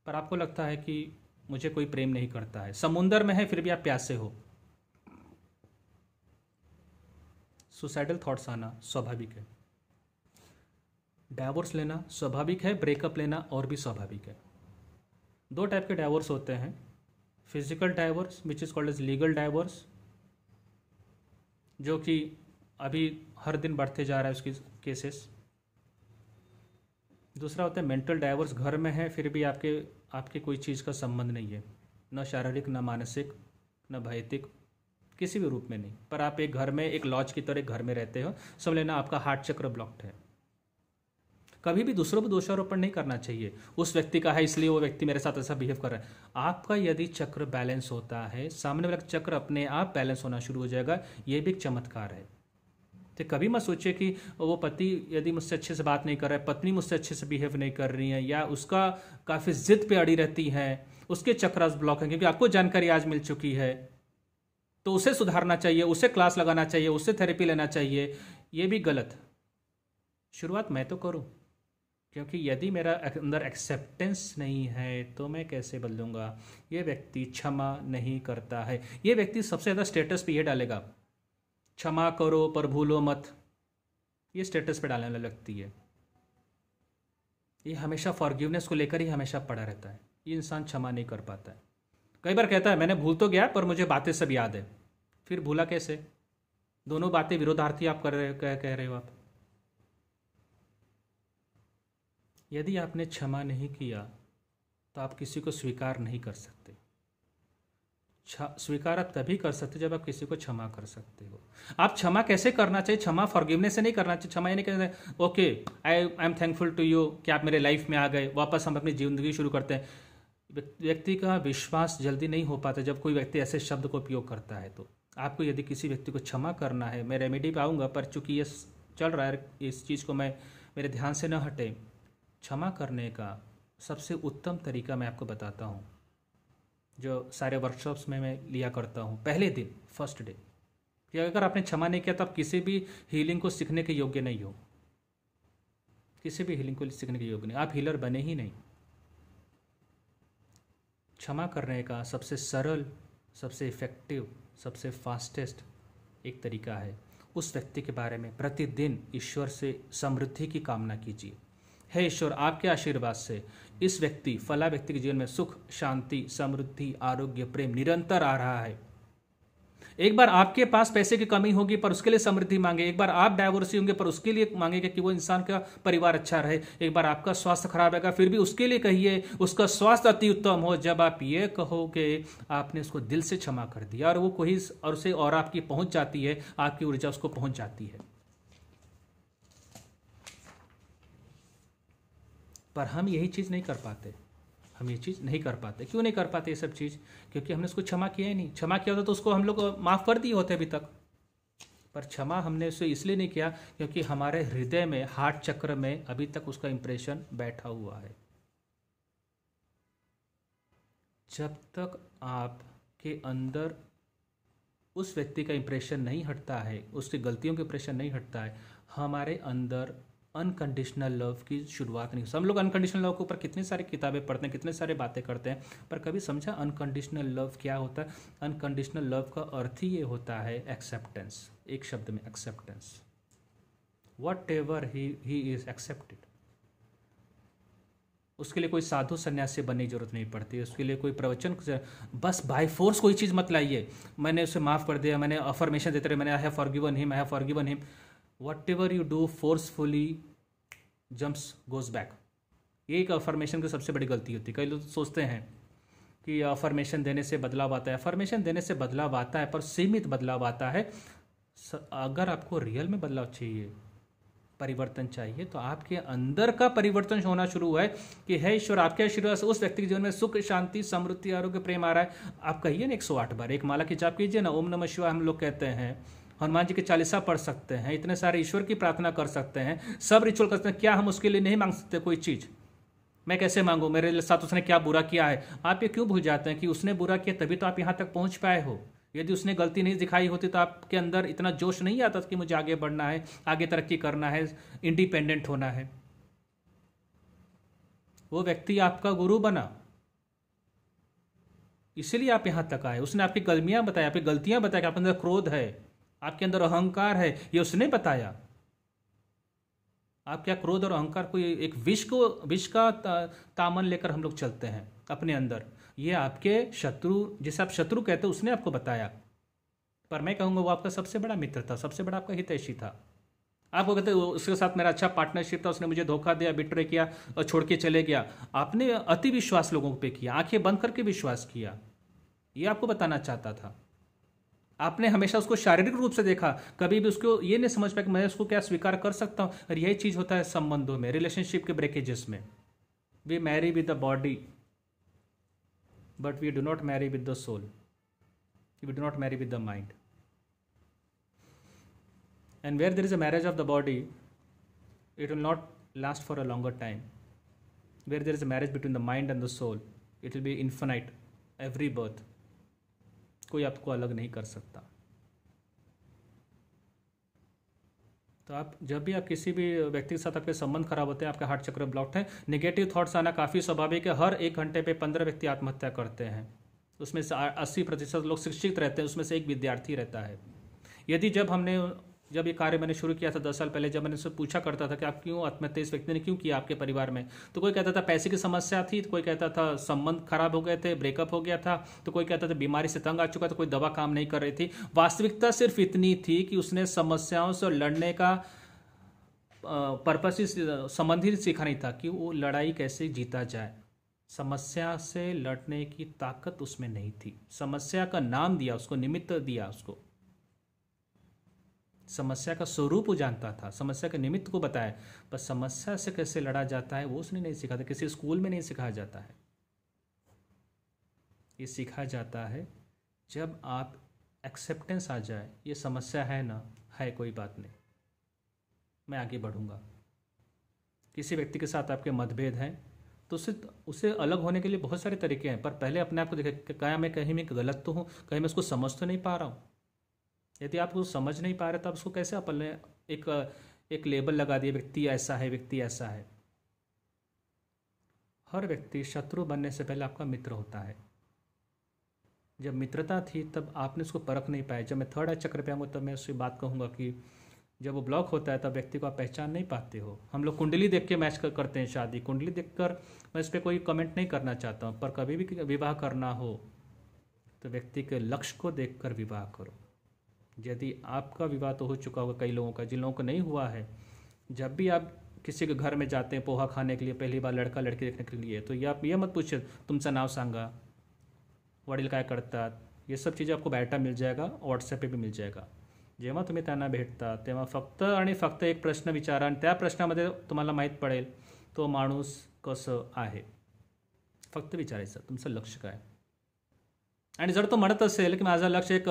पर आपको लगता है कि मुझे कोई प्रेम नहीं करता है। समुंदर में है फिर भी आप प्यासे हो। सुसाइडल थॉट्स आना स्वाभाविक है। डाइवोर्स लेना स्वाभाविक है, ब्रेकअप लेना और भी स्वाभाविक है। दो टाइप के डाइवोर्स होते हैं, physical divorce which is called as legal divorce, जो कि अभी हर दिन बढ़ते जा रहा है उसकी केसेस। दूसरा होता है मेंटल डाइवोर्स, घर में है फिर भी आपके कोई चीज़ का संबंध नहीं है, न शारीरिक न मानसिक न भौतिक, किसी भी रूप में नहीं, पर आप एक घर में एक लॉज की तरह घर में रहते हो, समझ लेना आपका हार्ट चक्र ब्लॉक्ड है। कभी भी दूसरों पर दोषारोपण नहीं करना चाहिए, उस व्यक्ति का है इसलिए वो व्यक्ति मेरे साथ ऐसा बिहेव कर रहा है। आपका यदि चक्र बैलेंस होता है, सामने वाला चक्र अपने आप बैलेंस होना शुरू हो जाएगा। ये भी एक चमत्कार है। तो कभी मत सोचिए कि वो पति यदि मुझसे अच्छे से बात नहीं कर रहा है, पत्नी मुझसे अच्छे से बिहेव नहीं कर रही है, या उसका काफ़ी जिद पे अड़ी रहती है, उसके चक्रास ब्लॉक हैं, क्योंकि आपको जानकारी आज मिल चुकी है, तो उसे सुधारना चाहिए, उसे क्लास लगाना चाहिए, उससे थेरेपी लेना चाहिए। ये भी गलत। शुरुआत मैं तो करूं, क्योंकि यदि मेरा अंदर एक्सेप्टेंस नहीं है तो मैं कैसे बदलूंगा। ये व्यक्ति क्षमा नहीं करता है, ये व्यक्ति सबसे ज़्यादा स्टेटस पे ये डालेगा, क्षमा करो पर भूलो मत, ये स्टेटस पे डालने लगती है। ये हमेशा फॉरगिवनेस को लेकर ही हमेशा पड़ा रहता है। ये इंसान क्षमा नहीं कर पाता है। कई बार कहता है मैंने भूल तो गया पर मुझे बातें सब याद है। फिर भूला कैसे? दोनों बातें विरोधार्थी आप कह रहे हो आप। यदि आपने क्षमा नहीं किया तो आप किसी को स्वीकार नहीं कर सकते। स्वीकार आप तभी कर सकते जब आप किसी को क्षमा कर सकते हो। आप क्षमा कैसे करना चाहिए? क्षमा फॉरगिवनेस से नहीं करना चाहिए। क्षमा यानी कहते okay I am thankful to you कि आप मेरे लाइफ में आ गए, वापस हम अपनी जिंदगी शुरू करते हैं। व्यक्ति का विश्वास जल्दी नहीं हो पाता जब कोई व्यक्ति ऐसे शब्द को उपयोग करता है। तो आपको यदि किसी व्यक्ति को क्षमा करना है, मैं रेमेडी पे आऊँगा, पर चूंकि ये चल रहा है इस चीज़ को मैं मेरे ध्यान से न हटे। क्षमा करने का सबसे उत्तम तरीका मैं आपको बताता हूँ, जो सारे वर्कशॉप्स में मैं लिया करता हूँ। पहले दिन, फर्स्ट डे, कि अगर आपने क्षमा नहीं किया तो आप किसी भी हीलिंग को सीखने के योग्य नहीं हो। किसी भी हीलिंग को सीखने के योग्य नहीं, आप हीलर बने ही नहीं। क्षमा करने का सबसे सरल, सबसे इफ़ेक्टिव, सबसे फास्टेस्ट एक तरीका है, उस व्यक्ति के बारे में प्रतिदिन ईश्वर से समृद्धि की कामना कीजिए। हे ईश्वर, आपके आशीर्वाद से इस व्यक्ति, फला व्यक्ति के जीवन में सुख, शांति, समृद्धि, आरोग्य, प्रेम निरंतर आ रहा है। एक बार आपके पास पैसे की कमी होगी पर उसके लिए समृद्धि मांगे। एक बार आप डाइवोर्सी होंगे पर उसके लिए मांगेगा कि वो इंसान का परिवार अच्छा रहे। एक बार आपका स्वास्थ्य खराब रहेगा फिर भी उसके लिए कहिए उसका स्वास्थ्य अति उत्तम हो। जब आप ये कहोगे आपने उसको दिल से क्षमा कर दिया और वो कोई और उसे और आपकी पहुंच जाती है, आपकी ऊर्जा उसको पहुंच जाती है। पर हम यही चीज़ नहीं कर पाते। हम ये चीज़ नहीं कर पाते। क्यों नहीं कर पाते ये सब चीज़? क्योंकि हमने उसको क्षमा किया ही नहीं। क्षमा किया होता तो उसको हम लोग माफ़ कर दिए होते अभी तक। पर क्षमा हमने उसे इसलिए नहीं किया क्योंकि हमारे हृदय में, हार्ट चक्र में अभी तक उसका इंप्रेशन बैठा हुआ है। जब तक आपके अंदर उस व्यक्ति का इंप्रेशन नहीं हटता है, उसकी गलतियों का इंप्रेशन नहीं हटता है, हमारे अंदर अनकंडीशनल लव की शुरुआत नहीं। हम लोग अनकंडीशनल लव के ऊपर कितनी सारी किताबें पढ़ते हैं, कितने सारे बातें करते हैं, पर कभी समझा अनकंडीशनल लव क्या होता है? अनकंडीशनल लव का अर्थ ही ये होता है एक्सेप्टेंस। एक शब्द में acceptance. What ever he is accepted. उसके लिए कोई साधु सन्यासी बनने की जरूरत नहीं पड़ती, उसके लिए कोई प्रवचन, बस बाय फोर्स कोई चीज़ मत लाइए। मैंने उसे माफ़ कर दिया, मैंने अफर्मेशन देते रहे, मैंने I have forgiven him, I have forgiven him. Whatever you do forcefully jumps goes back। ये एक अफर्मेशन की सबसे बड़ी गलती होती है। कई लोग सोचते हैं कि अफर्मेशन देने से बदलाव आता है। अफर्मेशन देने से बदलाव आता है पर सीमित बदलाव आता है। अगर आपको रियल में बदलाव चाहिए परिवर्तन चाहिए, तो आपके अंदर का परिवर्तन होना शुरू है कि है ईश्वर, आपके आशीर्वाद से उस व्यक्ति के जीवन में सुख, शांति, समृद्धि, आरोग्य, प्रेम आ रहा है। आप कहिए ना 108 बार, एक माला की जाप कीजिए ना, ओम नमः शिवाय हम लोग कहते हैं, हनुमान जी के चालीसा पढ़ सकते हैं, इतने सारे ईश्वर की प्रार्थना कर सकते हैं, सब रिचुअल करते हैं। क्या हम उसके लिए नहीं मांग सकते कोई चीज़? मैं कैसे मांगू, मेरे साथ उसने क्या बुरा किया है? आप ये क्यों भूल जाते हैं कि उसने बुरा किया तभी तो आप यहाँ तक पहुँच पाए हो। यदि उसने गलती नहीं दिखाई होती तो आपके अंदर इतना जोश नहीं आता कि मुझे आगे बढ़ना है, आगे तरक्की करना है, इंडिपेंडेंट होना है। वो व्यक्ति आपका गुरु बना, इसीलिए आप यहां तक आए। उसने आपकी गलतियां बताई, आपकी गलतियां बताई कि आपके अंदर क्रोध है, आपके अंदर अहंकार है, ये उसने बताया। आप क्या क्रोध और अहंकार को एक विष का तामन लेकर हम लोग चलते हैं अपने अंदर। ये आपके शत्रु, जिसे आप शत्रु कहते हो, उसने आपको बताया। पर मैं कहूँगा वो आपका सबसे बड़ा मित्र था, सबसे बड़ा आपका हितैषी था। आपको कहते उसके साथ मेरा अच्छा पार्टनरशिप था, उसने मुझे धोखा दिया, बिट्रे किया और छोड़ के चले गया। आपने अति विश्वास लोगों पे किया, आंखें बंद करके विश्वास किया। ये आपको बताना चाहता था। आपने हमेशा उसको शारीरिक रूप से देखा, कभी भी उसको ये नहीं समझ पाया कि मैं उसको क्या स्वीकार कर सकता हूँ। और यही चीज़ होता है संबंधों में, रिलेशनशिप के ब्रेकेजेस में। We marry with the body but we do not marry with the soul, we do not marry with the mind. And where there is a marriage of the body, it will not last for a longer time. Where there is a marriage between the mind and the soul, it will be infinite, every birth. कोई आपको अलग नहीं कर सकता। तो आप जब भी आप किसी भी व्यक्ति के साथ आपके संबंध खराब होते हैं, आपका हार्ट चक्र ब्लॉक्ड है, नेगेटिव थॉट्स आना काफ़ी स्वाभाविक है। हर 1 घंटे पे 15 व्यक्ति आत्महत्या करते हैं, उसमें से 80% लोग शिक्षित रहते हैं, उसमें से एक विद्यार्थी रहता है। यदि जब ये कार्य मैंने शुरू किया था 10 साल पहले, जब मैंने उससे पूछा करता था कि आप क्यों आत्महत्या, इस व्यक्ति ने क्यों किया आपके परिवार में, तो कोई कहता था पैसे की समस्या थी, तो कोई कहता था संबंध खराब हो गए थे, ब्रेकअप हो गया था, तो कोई कहता था बीमारी से तंग आ चुका, तो कोई दवा काम नहीं कर रही थी। वास्तविकता सिर्फ इतनी थी कि उसने समस्याओं से लड़ने का पर्पस ही संबंध ही सीखा नहीं था कि वो लड़ाई कैसे जीता जाए। समस्या से लड़ने की ताकत उसमें नहीं थी। समस्या का नाम दिया उसको, निमित्त दिया उसको, समस्या का स्वरूप वो जानता था, समस्या के निमित्त को बताया, पर समस्या से कैसे लड़ा जाता है वो उसने नहीं सीखा था। किसी स्कूल में नहीं सिखाया जाता है। ये सीखा जाता है जब आप एक्सेप्टेंस आ जाए, ये समस्या है ना, है, कोई बात नहीं, मैं आगे बढ़ूंगा। किसी व्यक्ति के साथ आपके मतभेद हैं तो उससे अलग होने के लिए बहुत सारे तरीके हैं, पर पहले अपने आप को देखें, क्या मैं कहीं में गलत तो हूँ, कहीं मैं उसको समझ तो नहीं पा रहा हूँ। यदि आप उसको समझ नहीं पा रहे तो आप उसको कैसे अपन एक लेबल लगा दिए, व्यक्ति ऐसा है, व्यक्ति ऐसा है। हर व्यक्ति शत्रु बनने से पहले आपका मित्र होता है। जब मित्रता थी तब आपने उसको परख नहीं पाया। जब मैं 3rd आई चक्र पे आऊँगा तब मैं उससे बात कहूँगा कि जब वो ब्लॉक होता है तब व्यक्ति को आप पहचान नहीं पाते हो। हम लोग कुंडली देख के मैच करते हैं शादी, कुंडली देखकर मैं इस पर कोई कमेंट नहीं करना चाहता हूँ, पर कभी भी विवाह करना हो तो व्यक्ति के लक्ष्य को देखकर विवाह करो। यदि आपका विवाह तो हो चुका होगा, कई लोगों का, जिन लोगों को नहीं हुआ है, जब भी आप किसी के घर में जाते हैं पोहा खाने के लिए, पहली बार लड़का लड़की देखने के लिए, तो ये आप ये मत पूछे तुमचं नाव सांगा, वडील काय करतात, ये सब चीज़ें आपको बायोटा मिल जाएगा, व्हॉट्सॲप पे भी मिल जाएगा। जेव्हा तुम्ही त्यांना भेटता तेव्हा फक्त आणि फक्त एक प्रश्न विचारा आणि त्या प्रश्नामध्ये तुम्हाला माहीत पडेल तो माणूस कसं आहे। फक्त विचारायचं तुमचं लक्ष्य काय। आणि जर तो म्हणत असेल कि माझा लक्ष्य एक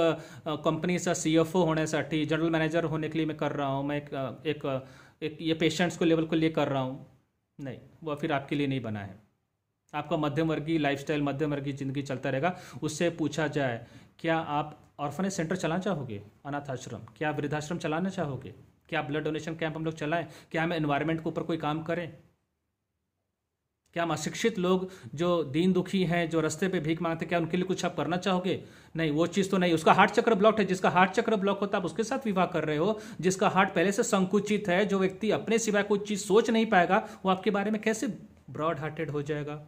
कंपनीचा CFO होण्यासाठी, जनरल मैनेजर होने के लिए मैं कर रहा हूँ, मैं एक ये पेशेंट्स को लेवल को लिए कर रहा हूँ, नहीं, वह फिर आपके लिए नहीं बना है। आपका मध्यम वर्गीय लाइफस्टाइल, मध्यम वर्गीय ज़िंदगी चलता रहेगा। उससे पूछा जाए क्या आप ऑर्फनेज सेंटर चलाना चाहोगे, अनाथ आश्रम, क्या आप वृद्धाश्रम चलाना चाहोगे, क्या ब्लड डोनेशन कैंप हम लोग चलाएं, क्या हम एनवायरनमेंट के ऊपर कोई काम करें, क्या हम अशिक्षित लोग जो दीन दुखी हैं, जो रास्ते पे भीख मांगते, क्या उनके लिए कुछ आप करना चाहोगे? नहीं, वो चीज़ तो नहीं। उसका हार्ट चक्र ब्लॉक है। जिसका हार्ट चक्र ब्लॉक होता है आप उसके साथ विवाह कर रहे हो। जिसका हार्ट पहले से संकुचित है, जो व्यक्ति अपने सिवाय कोई चीज़ सोच नहीं पाएगा, वो आपके बारे में कैसे ब्रॉड हार्टेड हो जाएगा?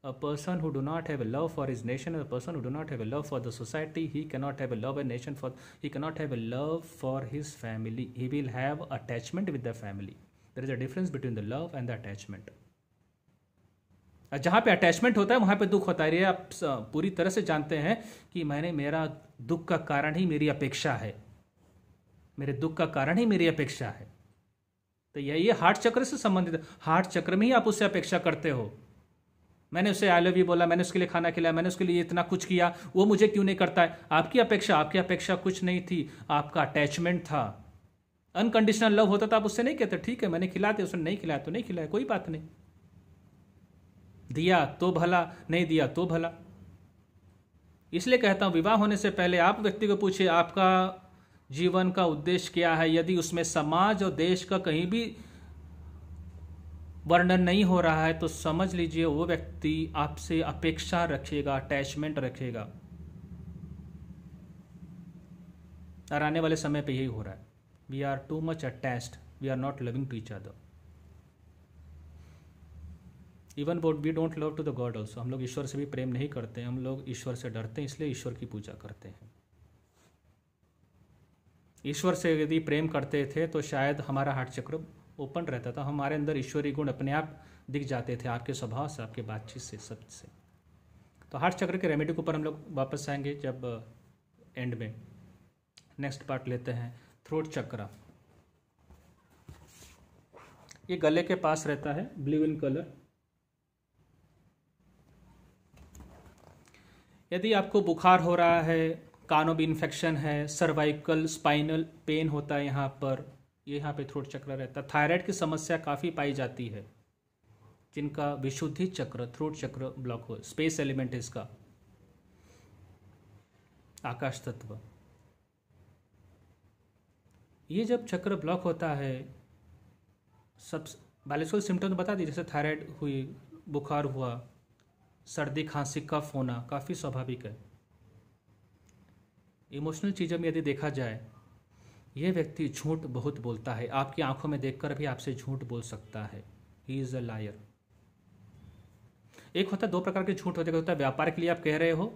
A person who do not have a love for his nation, a person who do not have a love for the society, he cannot have a love a nation for, he cannot have a love for his family. He will have attachment with the family. There is a difference between the love and the attachment. जहाँ पे attachment होता है वहाँ पे दुख होता है। ये आप पूरी तरह से जानते हैं कि मेरा दुख का कारण ही मेरी अपेक्षा है, मेरे दुख का कारण ही मेरी अपेक्षा है। तो यही हार्ट चक्र से संबंधित है। हार्ट चक्र में ही आप उससे अपेक्षा करते हो, मैंने उससे आई लव यू बोला, मैंने उसके लिए खाना खिलाया, मैंने उसके लिए इतना कुछ किया, वो मुझे क्यों नहीं करता है। आपकी अपेक्षा कुछ नहीं थी, आपका अटैचमेंट था। अनकंडीशनल लव होता तो आप उससे नहीं कहते ठीक है मैंने खिला दिया, उसने नहीं खिलाया तो नहीं खिलाया, कोई बात नहीं, दिया तो भला, नहीं दिया तो भला। इसलिए कहता हूं विवाह होने से पहले आप व्यक्ति को पूछिए आपका जीवन का उद्देश्य क्या है। यदि उसमें समाज और देश का कहीं भी वर्णन नहीं हो रहा है तो समझ लीजिए वो व्यक्ति आपसे अपेक्षा रखेगा, अटैचमेंट रखेगा। और आने वाले समय पे यही हो रहा है, we are too much attached, we are not loving to each other. Even we don't love to the god also, हम लोग ईश्वर से भी प्रेम नहीं करते, हम लोग ईश्वर से डरते हैं, इसलिए ईश्वर की पूजा करते हैं। ईश्वर से यदि प्रेम करते थे तो शायद हमारा हार्ट चक्र ओपन रहता था, हमारे अंदर ईश्वरीय गुण अपने आप दिख जाते थे, आपके स्वभाव से, आपके बातचीत से, सब से। तो हार्ट चक्र के रेमेडी के ऊपर हम लोग वापस आएंगे जब एंड में नेक्स्ट पार्ट लेते हैं। थ्रोट चक्र, ये गले के पास रहता है, ब्लू इन कलर। यदि आपको बुखार हो रहा है, कानों में इन्फेक्शन है, सर्वाइकल स्पाइनल पेन होता है यहाँ पर, ये यहाँ पे थ्रोट चक्र रहता है। थायराइड की समस्या काफ़ी पाई जाती है, जिनका विशुद्धि चक्र, थ्रोट चक्र ब्लॉक हो, स्पेस एलिमेंट है इसका, आकाश तत्व। ये जब चक्र ब्लॉक होता है, सब बायोलॉजिकल सिम्टम्स बता दी, जैसे थायराइड हुई, बुखार हुआ, सर्दी खांसी कफ होना, काफ़ी स्वाभाविक है। इमोशनल चीज़ों में यदि देखा जाए, यह व्यक्ति झूठ बहुत बोलता है, आपकी आंखों में देखकर भी आपसे झूठ बोल सकता है, ही इज़ अ लायर। एक होता है, दो प्रकार के झूठ होते हैं, होता है व्यापार के लिए आप कह रहे हो,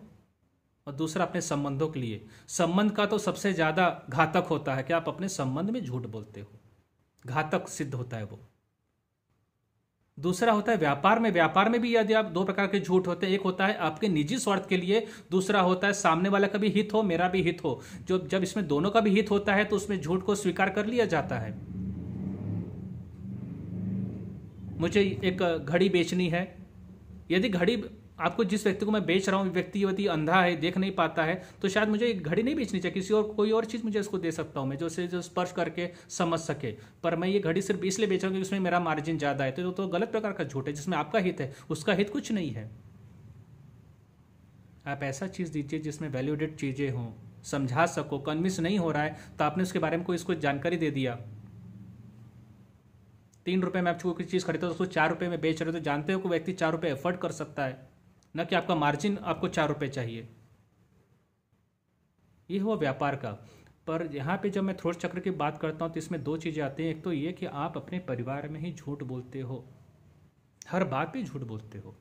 और दूसरा अपने संबंधों के लिए। संबंध का तो सबसे ज़्यादा घातक होता है कि आप अपने संबंध में झूठ बोलते हो, घातक सिद्ध होता है वो। दूसरा होता है व्यापार में, व्यापार में भी यदि आप, दो प्रकार के झूठ होते हैं, एक होता है आपके निजी स्वार्थ के लिए, दूसरा होता है सामने वाला का भी हित हो, मेरा भी हित हो। जो जब इसमें दोनों का भी हित होता है तो उसमें झूठ को स्वीकार कर लिया जाता है। मुझे एक घड़ी बेचनी है, यदि घड़ी आपको, जिस व्यक्ति को मैं बेच रहा हूँ, व्यक्ति यदि अंधा है, देख नहीं पाता है, तो शायद मुझे एक घड़ी नहीं बेचनी चाहिए, किसी और कोई और चीज़ मुझे इसको दे सकता हूँ मैं, जो उसे जो स्पर्श करके समझ सके। पर मैं ये घड़ी सिर्फ इसलिए बेच रहा हूँ क्योंकि उसमें मेरा मार्जिन ज़्यादा है, तो गलत प्रकार का झूठ है, जिसमें आपका हित है, उसका हित कुछ नहीं है। आप ऐसा चीज़ दीजिए जिसमें वैल्यूडेड चीज़ें हों, समझा सको। कन्विंस नहीं हो रहा है तो आपने उसके बारे में कोई इसको जानकारी दे दिया। 3 रुपये में आप कोई चीज़ खरीदते हो तो उसको 4 रुपये में बेच रहे हो, तो जानते हो कि व्यक्ति 4 रुपये एफर्ट कर सकता है, न कि आपका मार्जिन आपको 4 रुपये चाहिए। ये हुआ व्यापार का। पर यहाँ पे जब मैं थ्रोट चक्र की बात करता हूँ तो इसमें दो चीज़ें आती हैं। एक तो ये कि आप अपने परिवार में ही झूठ बोलते हो, हर बात पे झूठ बोलते हो।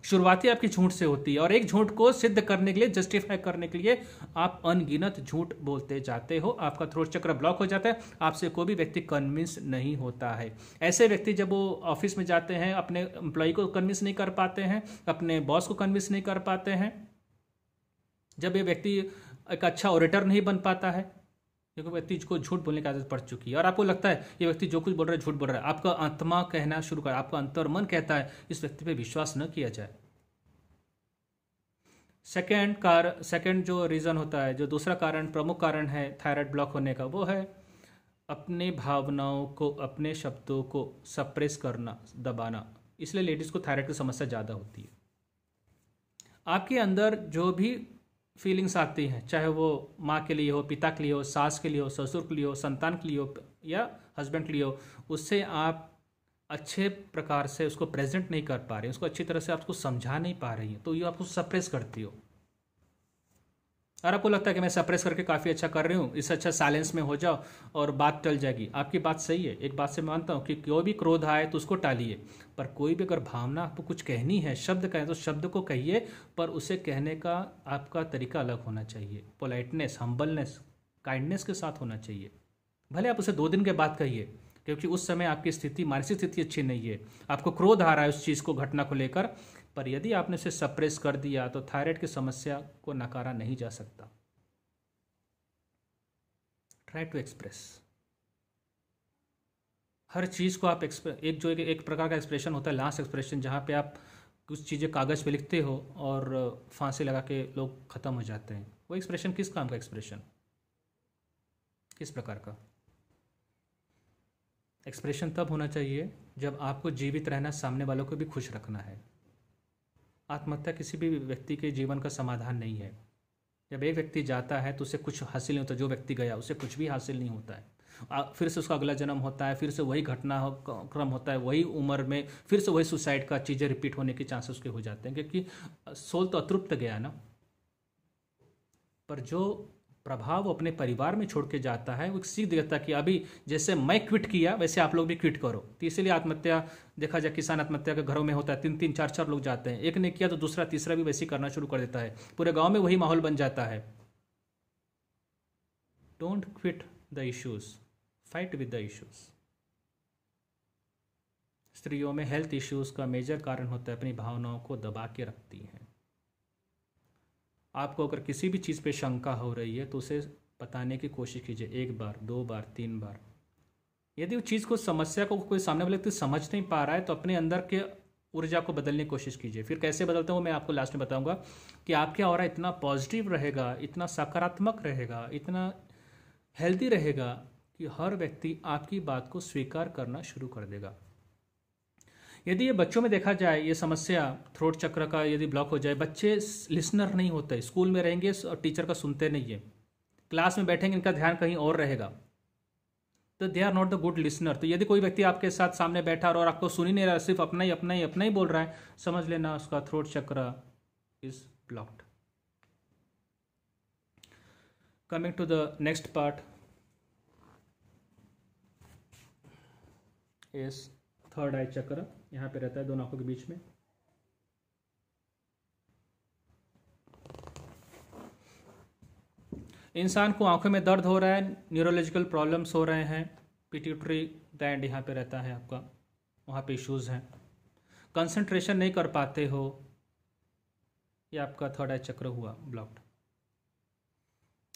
शुरुआती आपकी झूठ से होती है, और एक झूठ को सिद्ध करने के लिए, जस्टिफाई करने के लिए आप अनगिनत झूठ बोलते जाते हो। आपका थ्रोट चक्र ब्लॉक हो जाता है, आपसे कोई भी व्यक्ति कन्विंस नहीं होता है। ऐसे व्यक्ति जब वो ऑफिस में जाते हैं, अपने एम्प्लॉय को कन्विंस नहीं कर पाते हैं, अपने बॉस को कन्विंस नहीं कर पाते हैं, जब ये व्यक्ति एक अच्छा ओरेटर नहीं बन पाता है, क्योंकि व्यक्ति को झूठ बोलने की आदत पड़ चुकी है, और आपको लगता है ये व्यक्ति जो कुछ बोल रहा है झूठ बोल रहा है, आपका आत्मा कहना शुरू कर, आपका अंतर्मन कहता है इस व्यक्ति पे विश्वास न किया जाए। सेकंड जो रीज़न होता है, जो दूसरा कारण, प्रमुख कारण है थायराइड ब्लॉक होने का, वो है अपने भावनाओं को, अपने शब्दों को सप्रेस करना, दबाना। इसलिए लेडीज़ को थायराइड की समस्या ज़्यादा होती है। आपके अंदर जो भी फीलिंग्स आती हैं, चाहे वो माँ के लिए हो, पिता के लिए हो, सास के लिए हो, ससुर के लिए हो, संतान के लिए हो, या हस्बैंड के लिए हो, उससे आप अच्छे प्रकार से उसको प्रेजेंट नहीं कर पा रहे हैं, उसको अच्छी तरह से आपको समझा नहीं पा रही हैं, तो ये आपको सप्रेस करती हो। और आपको लगता है कि मैं सप्रेस करके काफ़ी अच्छा कर रही हूँ, इससे अच्छा साइलेंस में हो जाओ और बात टल जाएगी। आपकी बात सही है, एक बात से मानता हूँ कि कोई भी क्रोध आए तो उसको टालिए, पर कोई भी अगर भावना आपको कुछ कहनी है, शब्द कहें तो शब्द को कहिए, पर उसे कहने का आपका तरीका अलग होना चाहिए। पोलाइटनेस, हम्बलनेस, काइंडनेस के साथ होना चाहिए। भले आप उसे 2 दिन के बाद कहिए, क्योंकि उस समय आपकी स्थिति, मानसिक स्थिति अच्छी नहीं है, आपको क्रोध आ रहा है उस चीज़ को, घटना को लेकर। पर यदि आपने उसे सप्रेस कर दिया तो थायराइड की समस्या को नकारा नहीं जा सकता। Try to express. हर चीज़ को आप एक जो एक प्रकार का एक्सप्रेशन होता है, लास्ट एक्सप्रेशन, जहाँ पे आप कुछ चीज़ें कागज़ पे लिखते हो और फांसी लगा के लोग ख़त्म हो जाते हैं, वो एक्सप्रेशन किस काम का एक्सप्रेशन, किस प्रकार का एक्सप्रेशन? तब होना चाहिए जब आपको जीवित रहना, सामने वालों को भी खुश रखना है। आत्महत्या किसी भी व्यक्ति के जीवन का समाधान नहीं है। जब एक व्यक्ति जाता है तो उसे कुछ हासिल नहीं होता, जो व्यक्ति गया उसे कुछ भी हासिल नहीं होता है। फिर से उसका अगला जन्म होता है, फिर से वही क्रम होता है, वही उम्र में फिर से वही सुसाइड का चीज़ें रिपीट होने के चांसेस उसके हो जाते हैं, क्योंकि सोल तो अतृप्त गया ना। पर जो प्रभाव वो अपने परिवार में छोड़ के जाता है, वो एक सीख देता कि अभी जैसे मैं क्विट किया वैसे आप लोग भी क्विट करो। तो इसीलिए आत्महत्या देखा जाए, किसान आत्महत्या के घरों में होता है, 3-3 4-4 लोग जाते हैं। एक ने किया तो दूसरा तीसरा भी वैसे ही करना शुरू कर देता है, पूरे गांव में वही माहौल बन जाता है। Don't quit the issues, fight with the issues. स्त्रियों में हेल्थ इश्यूज का मेजर कारण होता है अपनी भावनाओं को दबा के रखती हैं। आपको अगर किसी भी चीज़ पे शंका हो रही है तो उसे बताने की कोशिश कीजिए, 1 बार 2 बार 3 बार। यदि उस चीज़ को, समस्या को कोई सामने वाले व्यक्ति समझ नहीं पा रहा है तो अपने अंदर के ऊर्जा को बदलने की कोशिश कीजिए। फिर कैसे बदलते हो मैं आपको लास्ट में बताऊंगा कि आपके ऑरा इतना पॉजिटिव रहेगा, इतना सकारात्मक रहेगा, इतना हेल्दी रहेगा कि हर व्यक्ति आपकी बात को स्वीकार करना शुरू कर देगा। यदि ये बच्चों में देखा जाए, ये समस्या थ्रोट चक्र का यदि ब्लॉक हो जाए, बच्चे लिसनर नहीं होते, स्कूल में रहेंगे और टीचर का सुनते नहीं है, क्लास में बैठेंगे इनका ध्यान कहीं और रहेगा, तो they are not the good listener. तो यदि कोई व्यक्ति आपके साथ सामने बैठा और आपको सुन ही नहीं रहा, सिर्फ अपना ही बोल रहा है, समझ लेना उसका throat chakra is blocked. Coming to the next part is third eye chakra. यहाँ पे रहता है दोनों आंखों के बीच में। इंसान को आंखों में दर्द हो रहा है, न्यूरोलॉजिकल प्रॉब्लम्स हो रहे हैं, पिट्यूटरी ग्लैंड यहाँ पे रहता है आपका, वहाँ पे इश्यूज हैं, कंसंट्रेशन नहीं कर पाते हो, ये आपका थर्ड आई चक्र हुआ ब्लॉक्ड।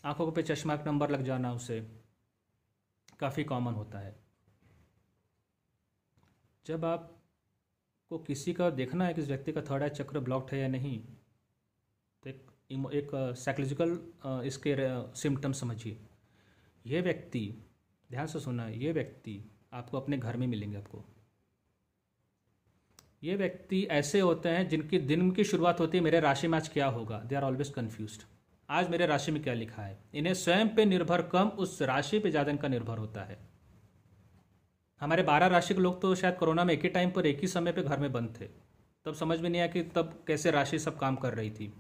आंखों पे चश्मा का नंबर लग जाना उसे काफ़ी कॉमन होता है। जब आपको किसी का देखना है कि इस व्यक्ति का थर्ड आई चक्र ब्लॉक्ड है या नहीं, तो एक साइकोलॉजिकल इसके सिम्टम समझिए। ये व्यक्ति, ध्यान से सुनना, ये व्यक्ति आपको अपने घर में मिलेंगे आपको। ये व्यक्ति ऐसे होते हैं जिनकी दिन की शुरुआत होती है मेरे राशि में आज क्या होगा, दे आर ऑलवेज कन्फ्यूज्ड, आज मेरे राशि में क्या लिखा है। इन्हें स्वयं पे निर्भर कम, उस राशि पे ज़्यादा इनका निर्भर होता है। हमारे 12 राशि के लोग तो शायद कोरोना में एक ही टाइम पर एक ही समय पे घर में बंद थे, तब समझ में नहीं आया कि तब कैसे राशि सब काम कर रही थी।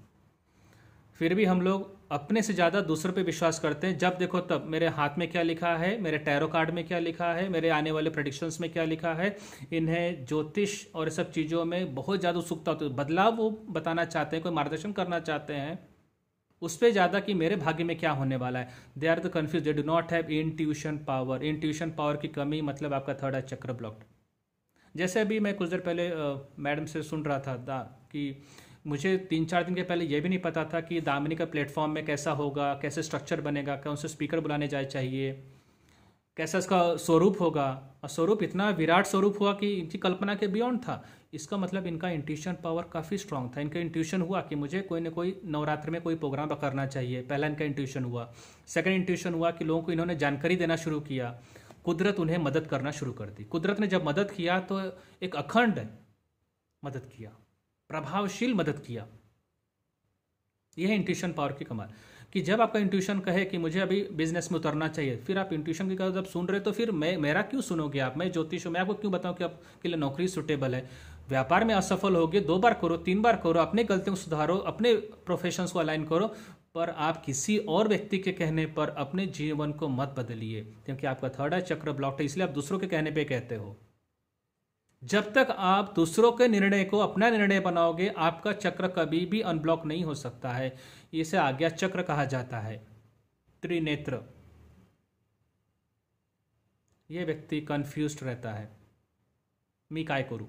फिर भी हम लोग अपने से ज़्यादा दूसरों पे विश्वास करते हैं। जब देखो तब मेरे हाथ में क्या लिखा है, मेरे टैरो कार्ड में क्या लिखा है, मेरे आने वाले प्रेडिक्शंस में क्या लिखा है। इन्हें ज्योतिष और सब चीज़ों में बहुत ज़्यादा उत्सुकता होती है, बदलाव वो बताना चाहते हैं, कोई मार्गदर्शन करना चाहते हैं उस पर ज़्यादा कि मेरे भाग्य में क्या होने वाला है। They are the confuse, they do not have intuition power. Intuition power की कमी मतलब आपका थर्ड आई चक्र ब्लॉक्ड। जैसे अभी मैं कुछ देर पहले मैडम से सुन रहा था कि मुझे 3-4 दिन के पहले ये भी नहीं पता था कि दामिनी का प्लेटफॉर्म में कैसा होगा, कैसे स्ट्रक्चर बनेगा, कौन से स्पीकर बुलाने जाए चाहिए, कैसा इसका स्वरूप होगा। और स्वरूप इतना विराट स्वरूप हुआ कि इनकी कल्पना के बियॉन्ड था। इसका मतलब इनका इंट्यूशन पावर काफ़ी स्ट्रांग था। इनका इंट्यूशन हुआ कि मुझे कोई ना कोई नवरात्र में कोई प्रोग्राम करना चाहिए, पहला इनका इंट्यूशन हुआ। सेकंड इंट्यूशन हुआ कि लोगों को इन्होंने जानकारी देना शुरू किया, कुदरत उन्हें मदद करना शुरू कर दी। कुदरत ने जब मदद किया तो एक अखंड मदद किया, प्रभावशील मदद किया। यह है इंट्यूशन पावर की कमाल, कि जब आपका इंट्यूशन कहे कि मुझे अभी बिजनेस में उतरना चाहिए, फिर आप इंट्यूशन की जब सुन रहे तो फिर मेरा क्यों सुनोगे आप? मैं ज्योतिष हूं, मैं आपको क्यों बताऊं कि आपके लिए नौकरी सुटेबल है। व्यापार में असफल होगे 2 बार करो, 3 बार करो, अपने गलतियों को सुधारो, अपने प्रोफेशंस को अलाइन करो, पर आप किसी और व्यक्ति के कहने पर अपने जीवन को मत बदलिए, क्योंकि आपका थर्ड आई चक्र ब्लॉक है। इसलिए आप दूसरों के कहने पर कहते हो। जब तक आप दूसरों के निर्णय को अपना निर्णय बनाओगे, आपका चक्र कभी भी अनब्लॉक नहीं हो सकता है। इसे आज्ञा चक्र कहा जाता है। त्रिनेत्र। यह व्यक्ति कंफ्यूज्ड रहता है, मी काय करूं,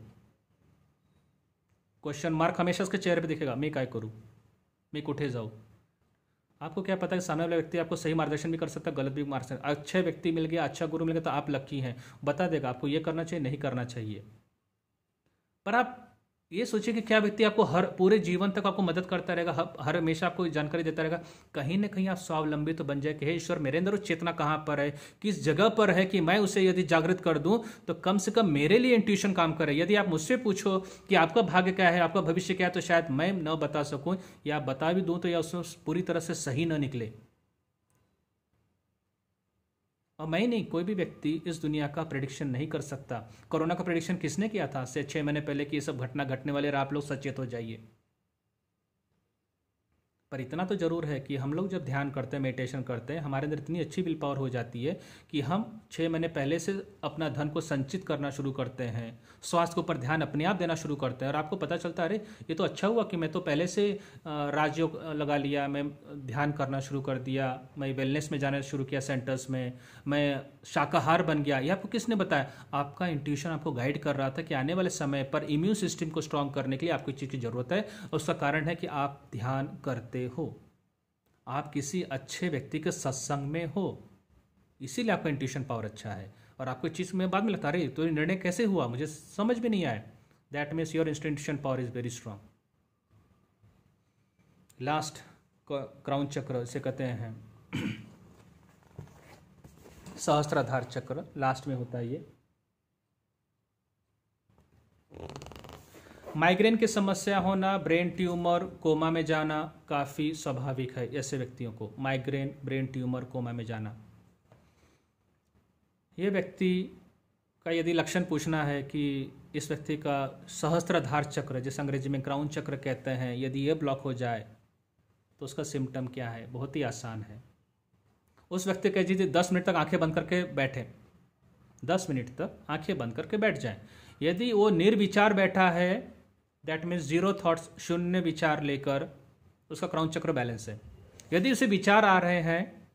क्वेश्चन मार्क हमेशा उसके चेहरे पे दिखेगा, मी काय करूं, मी कुठे जाऊं। आपको क्या पता है कि सामने वाला व्यक्ति आपको सही मार्गदर्शन भी कर सकता है, गलत भी मार सकता है। अच्छे व्यक्ति मिल गया, अच्छा गुरु मिल गया तो आप लकी हैं, बता देगा आपको ये करना चाहिए, नहीं करना चाहिए। पर आप ये सोचिए कि क्या व्यक्ति आपको हर पूरे जीवन तक आपको मदद करता रहेगा, हर हमेशा आपको जानकारी देता रहेगा। कहीं ना कहीं आप स्वावलंबी तो बन जाए कि हे ईश्वर, मेरे अंदर वो चेतना कहाँ पर है, किस जगह पर है कि मैं उसे यदि जागृत कर दूं तो कम से कम मेरे लिए इंट्यूशन काम करे। यदि आप मुझसे पूछो कि आपका भाग्य क्या है, आपका भविष्य क्या है, तो शायद मैं न बता सकूं, या बता भी दूं तो या उसमें पूरी तरह से सही न निकले। और मैं नहीं, कोई भी व्यक्ति इस दुनिया का प्रेडिक्शन नहीं कर सकता। कोरोना का प्रेडिक्शन किसने किया था से 6 महीने पहले कि ये सब घटना घटने वाले, और आप लोग सचेत हो जाइए। पर इतना तो जरूर है कि हम लोग जब ध्यान करते हैं, मेडिटेशन करते हैं, हमारे अंदर इतनी अच्छी विल पावर हो जाती है कि हम 6 महीने पहले से अपना धन को संचित करना शुरू करते हैं, स्वास्थ्य के ऊपर ध्यान अपने आप देना शुरू करते हैं। और आपको पता चलता है, अरे ये तो अच्छा हुआ कि मैं तो पहले से राजयोग लगा लिया, मैं ध्यान करना शुरू कर दिया, मैं वेलनेस में जाना शुरू किया, सेंटर्स में, मैं शाकाहार बन गया। ये आपको किसने बताया? आपका इंट्यूशन आपको गाइड कर रहा था कि आने वाले समय पर इम्यून सिस्टम को स्ट्रांग करने के लिए आपको इस चीज़ की जरूरत है। और उसका कारण है कि आप ध्यान करते हो, आप किसी अच्छे व्यक्ति के सत्संग में हो, इसीलिए आपका इंट्यूशन पावर अच्छा है। और आपको चीज़ में बाद में लगता है, तो ये निर्णय कैसे हुआ, मुझे समझ में नहीं आया। That means your intuition power is very strong. Last crown चक्र से कहते हैं सहस्त्राधार चक्र, लास्ट में होता है ये। माइग्रेन की समस्या होना, ब्रेन ट्यूमर, कोमा में जाना काफ़ी स्वाभाविक है ऐसे व्यक्तियों को। माइग्रेन, ब्रेन ट्यूमर, कोमा में जाना, ये व्यक्ति का यदि लक्षण पूछना है कि इस व्यक्ति का सहस्त्राधार चक्र, जिसे अंग्रेजी में क्राउन चक्र कहते हैं, यदि ये ब्लॉक हो जाए तो उसका सिम्टम क्या है, बहुत ही आसान है। उस व्यक्ति कह दीजिए 10 मिनट तक आंखें बंद करके बैठे, 10 मिनट तक आंखें बंद करके बैठ जाएं। यदि वो निर्विचार बैठा है, दैट मीन्स जीरो थॉट्स, शून्य विचार लेकर, उसका क्राउन चक्र बैलेंस है। यदि उसे विचार आ रहे हैं,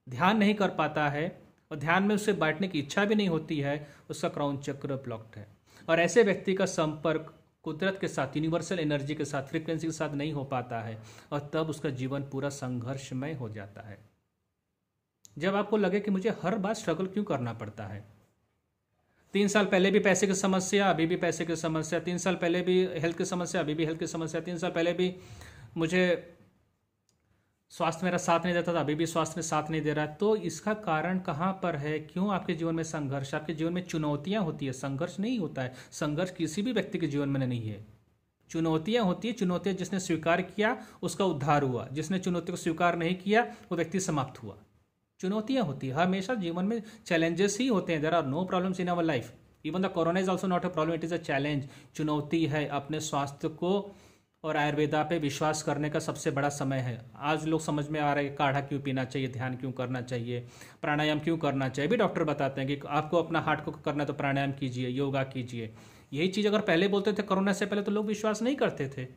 ध्यान नहीं कर पाता है और ध्यान में उसे बैठने की इच्छा भी नहीं होती है, उसका क्राउन चक्र ब्लॉक्ड है। और ऐसे व्यक्ति का संपर्क कुदरत के साथ, यूनिवर्सल एनर्जी के साथ, फ्रीक्वेंसी के साथ नहीं हो पाता है, और तब उसका जीवन पूरा संघर्षमय हो जाता है। जब आपको लगे कि मुझे हर बार स्ट्रगल क्यों करना पड़ता है, 3 साल पहले भी पैसे की समस्या, अभी भी पैसे की समस्या, 3 साल पहले भी हेल्थ की समस्या, अभी भी हेल्थ की समस्या, 3 साल पहले भी मुझे स्वास्थ्य मेरा साथ नहीं देता था, अभी भी स्वास्थ्य में साथ नहीं दे रहा है। तो इसका कारण कहाँ पर है? क्यों आपके जीवन में संघर्ष? आपके जीवन में चुनौतियाँ होती है, संघर्ष नहीं होता है। संघर्ष किसी भी व्यक्ति के जीवन में नहीं है, चुनौतियाँ होती है। चुनौतियाँ जिसने स्वीकार किया उसका उद्धार हुआ, जिसने चुनौती को स्वीकार नहीं किया वो व्यक्ति समाप्त हुआ। चुनौतियाँ होती है, हमेशा जीवन में चैलेंजेस ही होते हैं। There are no problems in our life, even the corona is also not a problem, it is a challenge. चुनौती है। अपने स्वास्थ्य को और आयुर्वेदा पे विश्वास करने का सबसे बड़ा समय है। आज लोग समझ में आ रहा है काढ़ा क्यों पीना चाहिए, ध्यान क्यों करना चाहिए, प्राणायाम क्यों करना चाहिए। भी डॉक्टर बताते हैं कि आपको अपना हार्ट को करना है तो प्राणायाम कीजिए, योगा कीजिए। यही चीज़ अगर पहले बोलते थे कोरोना से पहले, तो लोग विश्वास नहीं करते थे,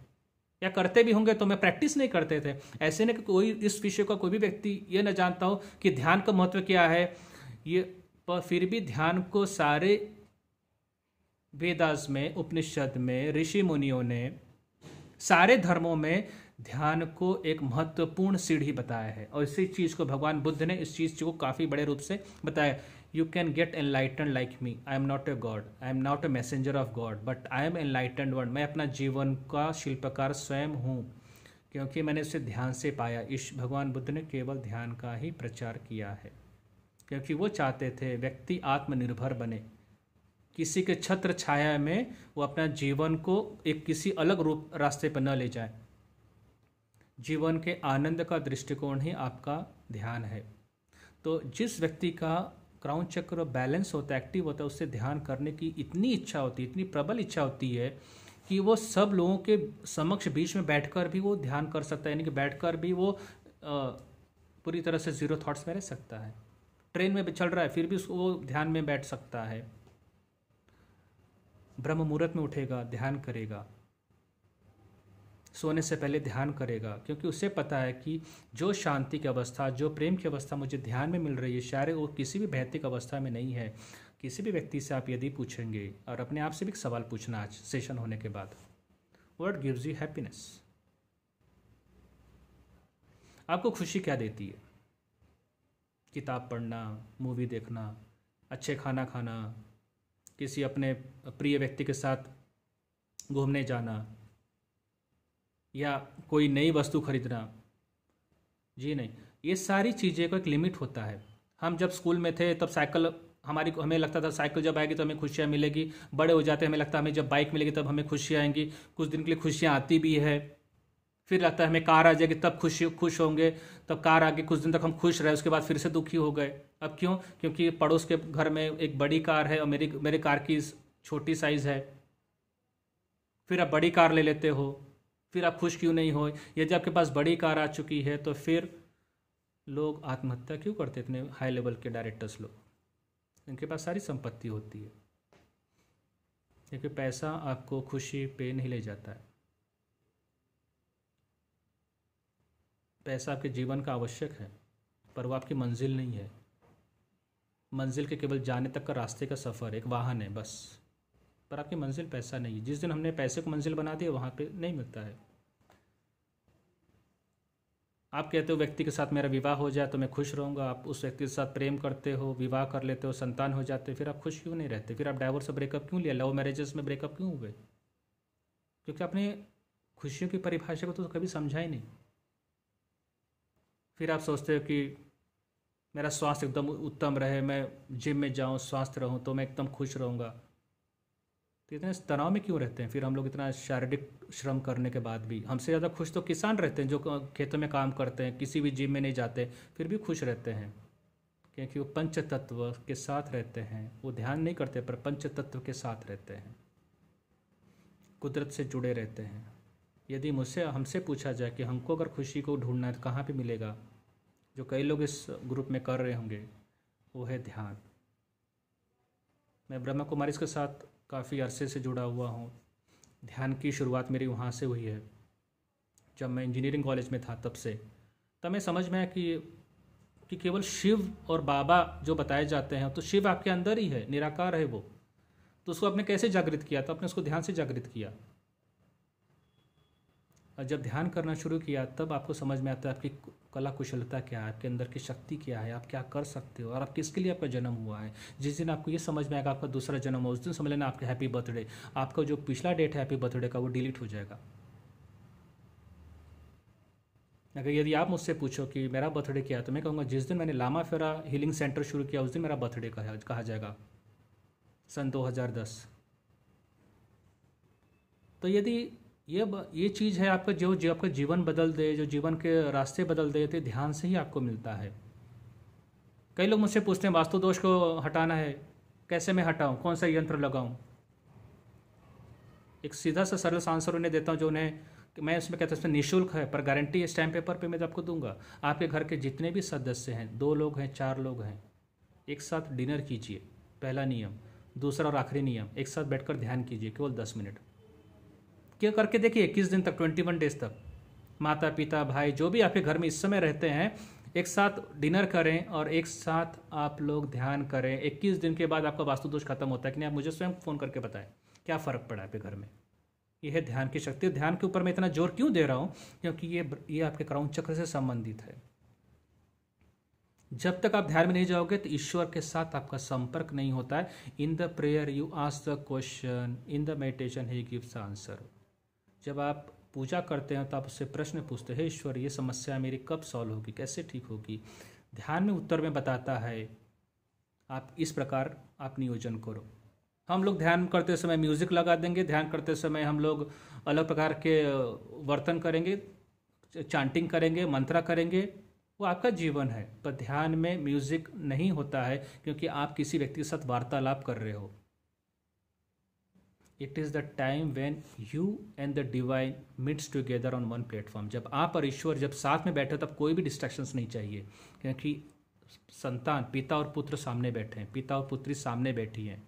या करते भी होंगे तो मैं प्रैक्टिस नहीं करते थे। ऐसे नहीं कि कोई इस विषय का कोई भी व्यक्ति ये न जानता हो कि ध्यान का महत्व क्या है ये, पर फिर भी ध्यान को सारे वेदास में, उपनिषद में, ऋषि मुनियों ने, सारे धर्मों में ध्यान को एक महत्वपूर्ण सीढ़ी बताया है। और इसी चीज़ को भगवान बुद्ध ने इस चीज़ को काफ़ी बड़े रूप से बताया। You can get enlighten like me, I am not a god, I am not a messenger of God, but I am enlightened one. मैं अपना जीवन का शिल्पकार स्वयं हूँ, क्योंकि मैंने उसे ध्यान से पाया। इस भगवान बुद्ध ने केवल ध्यान का ही प्रचार किया है, क्योंकि वो चाहते थे व्यक्ति आत्मनिर्भर बने, किसी के छत्र छाया में वो अपना जीवन को एक किसी अलग रूप रास्ते पर न ले जाए। जीवन के आनंद का दृष्टिकोण ही आपका ध्यान है। तो जिस व्यक्ति का क्राउन चक्र बैलेंस होता है, एक्टिव होता है, उससे ध्यान करने की इतनी इच्छा होती है, इतनी प्रबल इच्छा होती है कि वो सब लोगों के समक्ष बीच में बैठकर भी वो ध्यान कर सकता है। यानी कि बैठकर भी वो पूरी तरह से जीरो थॉट्स में रह सकता है। ट्रेन में भी चल रहा है फिर भी वो ध्यान में बैठ सकता है। ब्रह्म मुहूर्त में उठेगा, ध्यान करेगा, सोने से पहले ध्यान करेगा, क्योंकि उसे पता है कि जो शांति की अवस्था, जो प्रेम की अवस्था मुझे ध्यान में मिल रही है, शायद वो किसी भी भौतिक अवस्था में नहीं है। किसी भी व्यक्ति से आप यदि पूछेंगे, और अपने आप से भी एक सवाल पूछना आज सेशन होने के बाद, व्हाट गिव्स यू हैप्पीनेस? आपको खुशी क्या देती है? किताब पढ़ना, मूवी देखना, अच्छे खाना खाना, किसी अपने प्रिय व्यक्ति के साथ घूमने जाना, या कोई नई वस्तु खरीदना? जी नहीं, ये सारी चीज़ें को एक लिमिट होता है। हम जब स्कूल में थे तब साइकिल हमें लगता था साइकिल जब आएगी तो हमें खुशियाँ मिलेगी। बड़े हो जाते हमें लगता है हमें जब बाइक मिलेगी तब हमें खुशियाँ आएंगी। कुछ दिन के लिए खुशियाँ आती भी है, फिर लगता है हमें कार आ जाएगी तब खुश होंगे। तब कार आ गई, कुछ दिन तक हम खुश रहे, उसके बाद फिर से दुखी हो गए। अब क्यों? क्योंकि पड़ोस के घर में एक बड़ी कार है और मेरे कार की छोटी साइज़ है। फिर आप बड़ी कार ले लेते हो, फिर आप खुश क्यों नहीं हो? यदि आपके पास बड़ी कार आ चुकी है तो फिर लोग आत्महत्या क्यों करते? इतने हाई लेवल के डायरेक्टर्स लोग, इनके पास सारी संपत्ति होती है। क्योंकि पैसा आपको खुशी पे नहीं ले जाता है। पैसा आपके जीवन का आवश्यक है, पर वो आपकी मंजिल नहीं है। मंजिल के केवल जाने तक का रास्ते का सफ़र, एक वाहन है बस, पर आपकी मंजिल पैसा नहीं है। जिस दिन हमने पैसे को मंजिल बना दिया वहाँ पे नहीं मिलता है। आप कहते हो व्यक्ति के साथ मेरा विवाह हो जाए तो मैं खुश रहूँगा, आप उस व्यक्ति के साथ प्रेम करते हो, विवाह कर लेते हो, संतान हो जाते, फिर आप खुश क्यों नहीं रहते? फिर आप डाइवोर्स से ब्रेकअप क्यों लिया? लव मैरिजेस में ब्रेकअप क्यों हुए? क्योंकि आपने खुशियों की परिभाषा को तो कभी समझा ही नहीं। फिर आप सोचते हो कि मेरा स्वास्थ्य एकदम उत्तम रहे, मैं जिम में जाऊँ, स्वस्थ रहूँ तो मैं एकदम खुश रहूँगा। तो इतने तनाव में क्यों रहते हैं? फिर हम लोग इतना शारीरिक श्रम करने के बाद भी, हमसे ज़्यादा खुश तो किसान रहते हैं जो खेतों में काम करते हैं, किसी भी जिम में नहीं जाते, फिर भी खुश रहते हैं। क्योंकि वो पंच तत्व के साथ रहते हैं। वो ध्यान नहीं करते पर पंच तत्व के साथ रहते हैं, कुदरत से जुड़े रहते हैं। यदि हमसे पूछा जाए कि हमको अगर खुशी को ढूंढना है तो कहाँ पे मिलेगा, जो कई लोग इस ग्रुप में कर रहे होंगे, वो है ध्यान। मैं ब्रह्मा कुमारी के साथ काफ़ी अरसे से जुड़ा हुआ हूँ। ध्यान की शुरुआत मेरी वहाँ से हुई है। जब मैं इंजीनियरिंग कॉलेज में था तब मैं समझ में आया कि केवल शिव और बाबा जो बताए जाते हैं, तो शिव आपके अंदर ही है, निराकार है वो। तो उसको आपने कैसे जागृत किया? तो आपने उसको ध्यान से जागृत किया। और जब ध्यान करना शुरू किया तब आपको समझ में आता है आपकी कला कुशलता क्या है, आपके अंदर की शक्ति क्या है, आप क्या कर सकते हो और आप किसके लिए आपका जन्म हुआ है। जिस दिन आपको ये समझ में आएगा आपका दूसरा जन्म हो, उस दिन समझ लेना आपका हैप्पी बर्थडे, आपका जो पिछला डेट है हैप्पी बर्थडे का वो डिलीट हो जाएगा। अगर यदि आप मुझसे पूछो कि मेरा बर्थडे क्या है, तो मैं कहूँगा जिस दिन मैंने लामा फेरा हीलिंग सेंटर शुरू किया उस दिन मेरा बर्थडे कहा जाएगा, सन 2010। तो यदि ये चीज़ है आपका, जो आपका जीवन बदल दे, जो जीवन के रास्ते बदल दे, तो ध्यान से ही आपको मिलता है। कई लोग मुझसे पूछते हैं वास्तु दोष को हटाना है, कैसे मैं हटाऊं, कौन सा यंत्र लगाऊं? एक सीधा सा सरल आंसर उन्हें देता हूं, जो उन्हें मैं उसमें कहता हूँ उसमें निःशुल्क है, पर गारंटी इस टाइम पेपर पे मैं आपको दूंगा। आपके घर के जितने भी सदस्य हैं, 2 लोग हैं, 4 लोग हैं, एक साथ डिनर कीजिए, पहला नियम। दूसरा और आखिरी नियम, एक साथ बैठकर ध्यान कीजिए केवल 10 मिनट। क्या करके देखिए 21 दिन तक, 21 डेज तक। माता पिता भाई जो भी आपके घर में इस समय रहते हैं, एक साथ डिनर करें और एक साथ आप लोग ध्यान करें। 21 दिन के बाद आपका वास्तु दोष खत्म होता है कि नहीं, आप मुझे स्वयं फ़ोन करके बताएं क्या फ़र्क पड़ा आपके घर में। यह है ध्यान की शक्ति। ध्यान के ऊपर मैं इतना जोर क्यों दे रहा हूँ? क्योंकि ये आपके क्राउन चक्र से संबंधित है। जब तक आप ध्यान में नहीं जाओगे तो ईश्वर के साथ आपका संपर्क नहीं होता है। In the prayer you ask the question, in the meditation he gives answer. जब आप पूजा करते हैं तो आप उससे प्रश्न पूछते हैं, ईश्वर ये समस्या मेरी कब सॉल्व होगी, कैसे ठीक होगी? ध्यान में उत्तर में बताता है। आप इस प्रकार आप नियोजन करो। हम लोग ध्यान करते समय म्यूज़िक लगा देंगे, ध्यान करते समय हम लोग अलग प्रकार के वर्तन करेंगे, चांटिंग करेंगे, मंत्रा करेंगे, वो आपका जीवन है। पर ध्यान में म्यूज़िक नहीं होता है, क्योंकि आप किसी व्यक्ति के साथ वार्तालाप कर रहे हो। It is the time when you and the divine meets together on one platform. जब आप और ईश्वर जब साथ में बैठे तब कोई भी डिस्ट्रैक्शंस नहीं चाहिए, क्योंकि संतान पिता और पुत्र सामने बैठे हैं, पिता और पुत्री सामने बैठी हैं,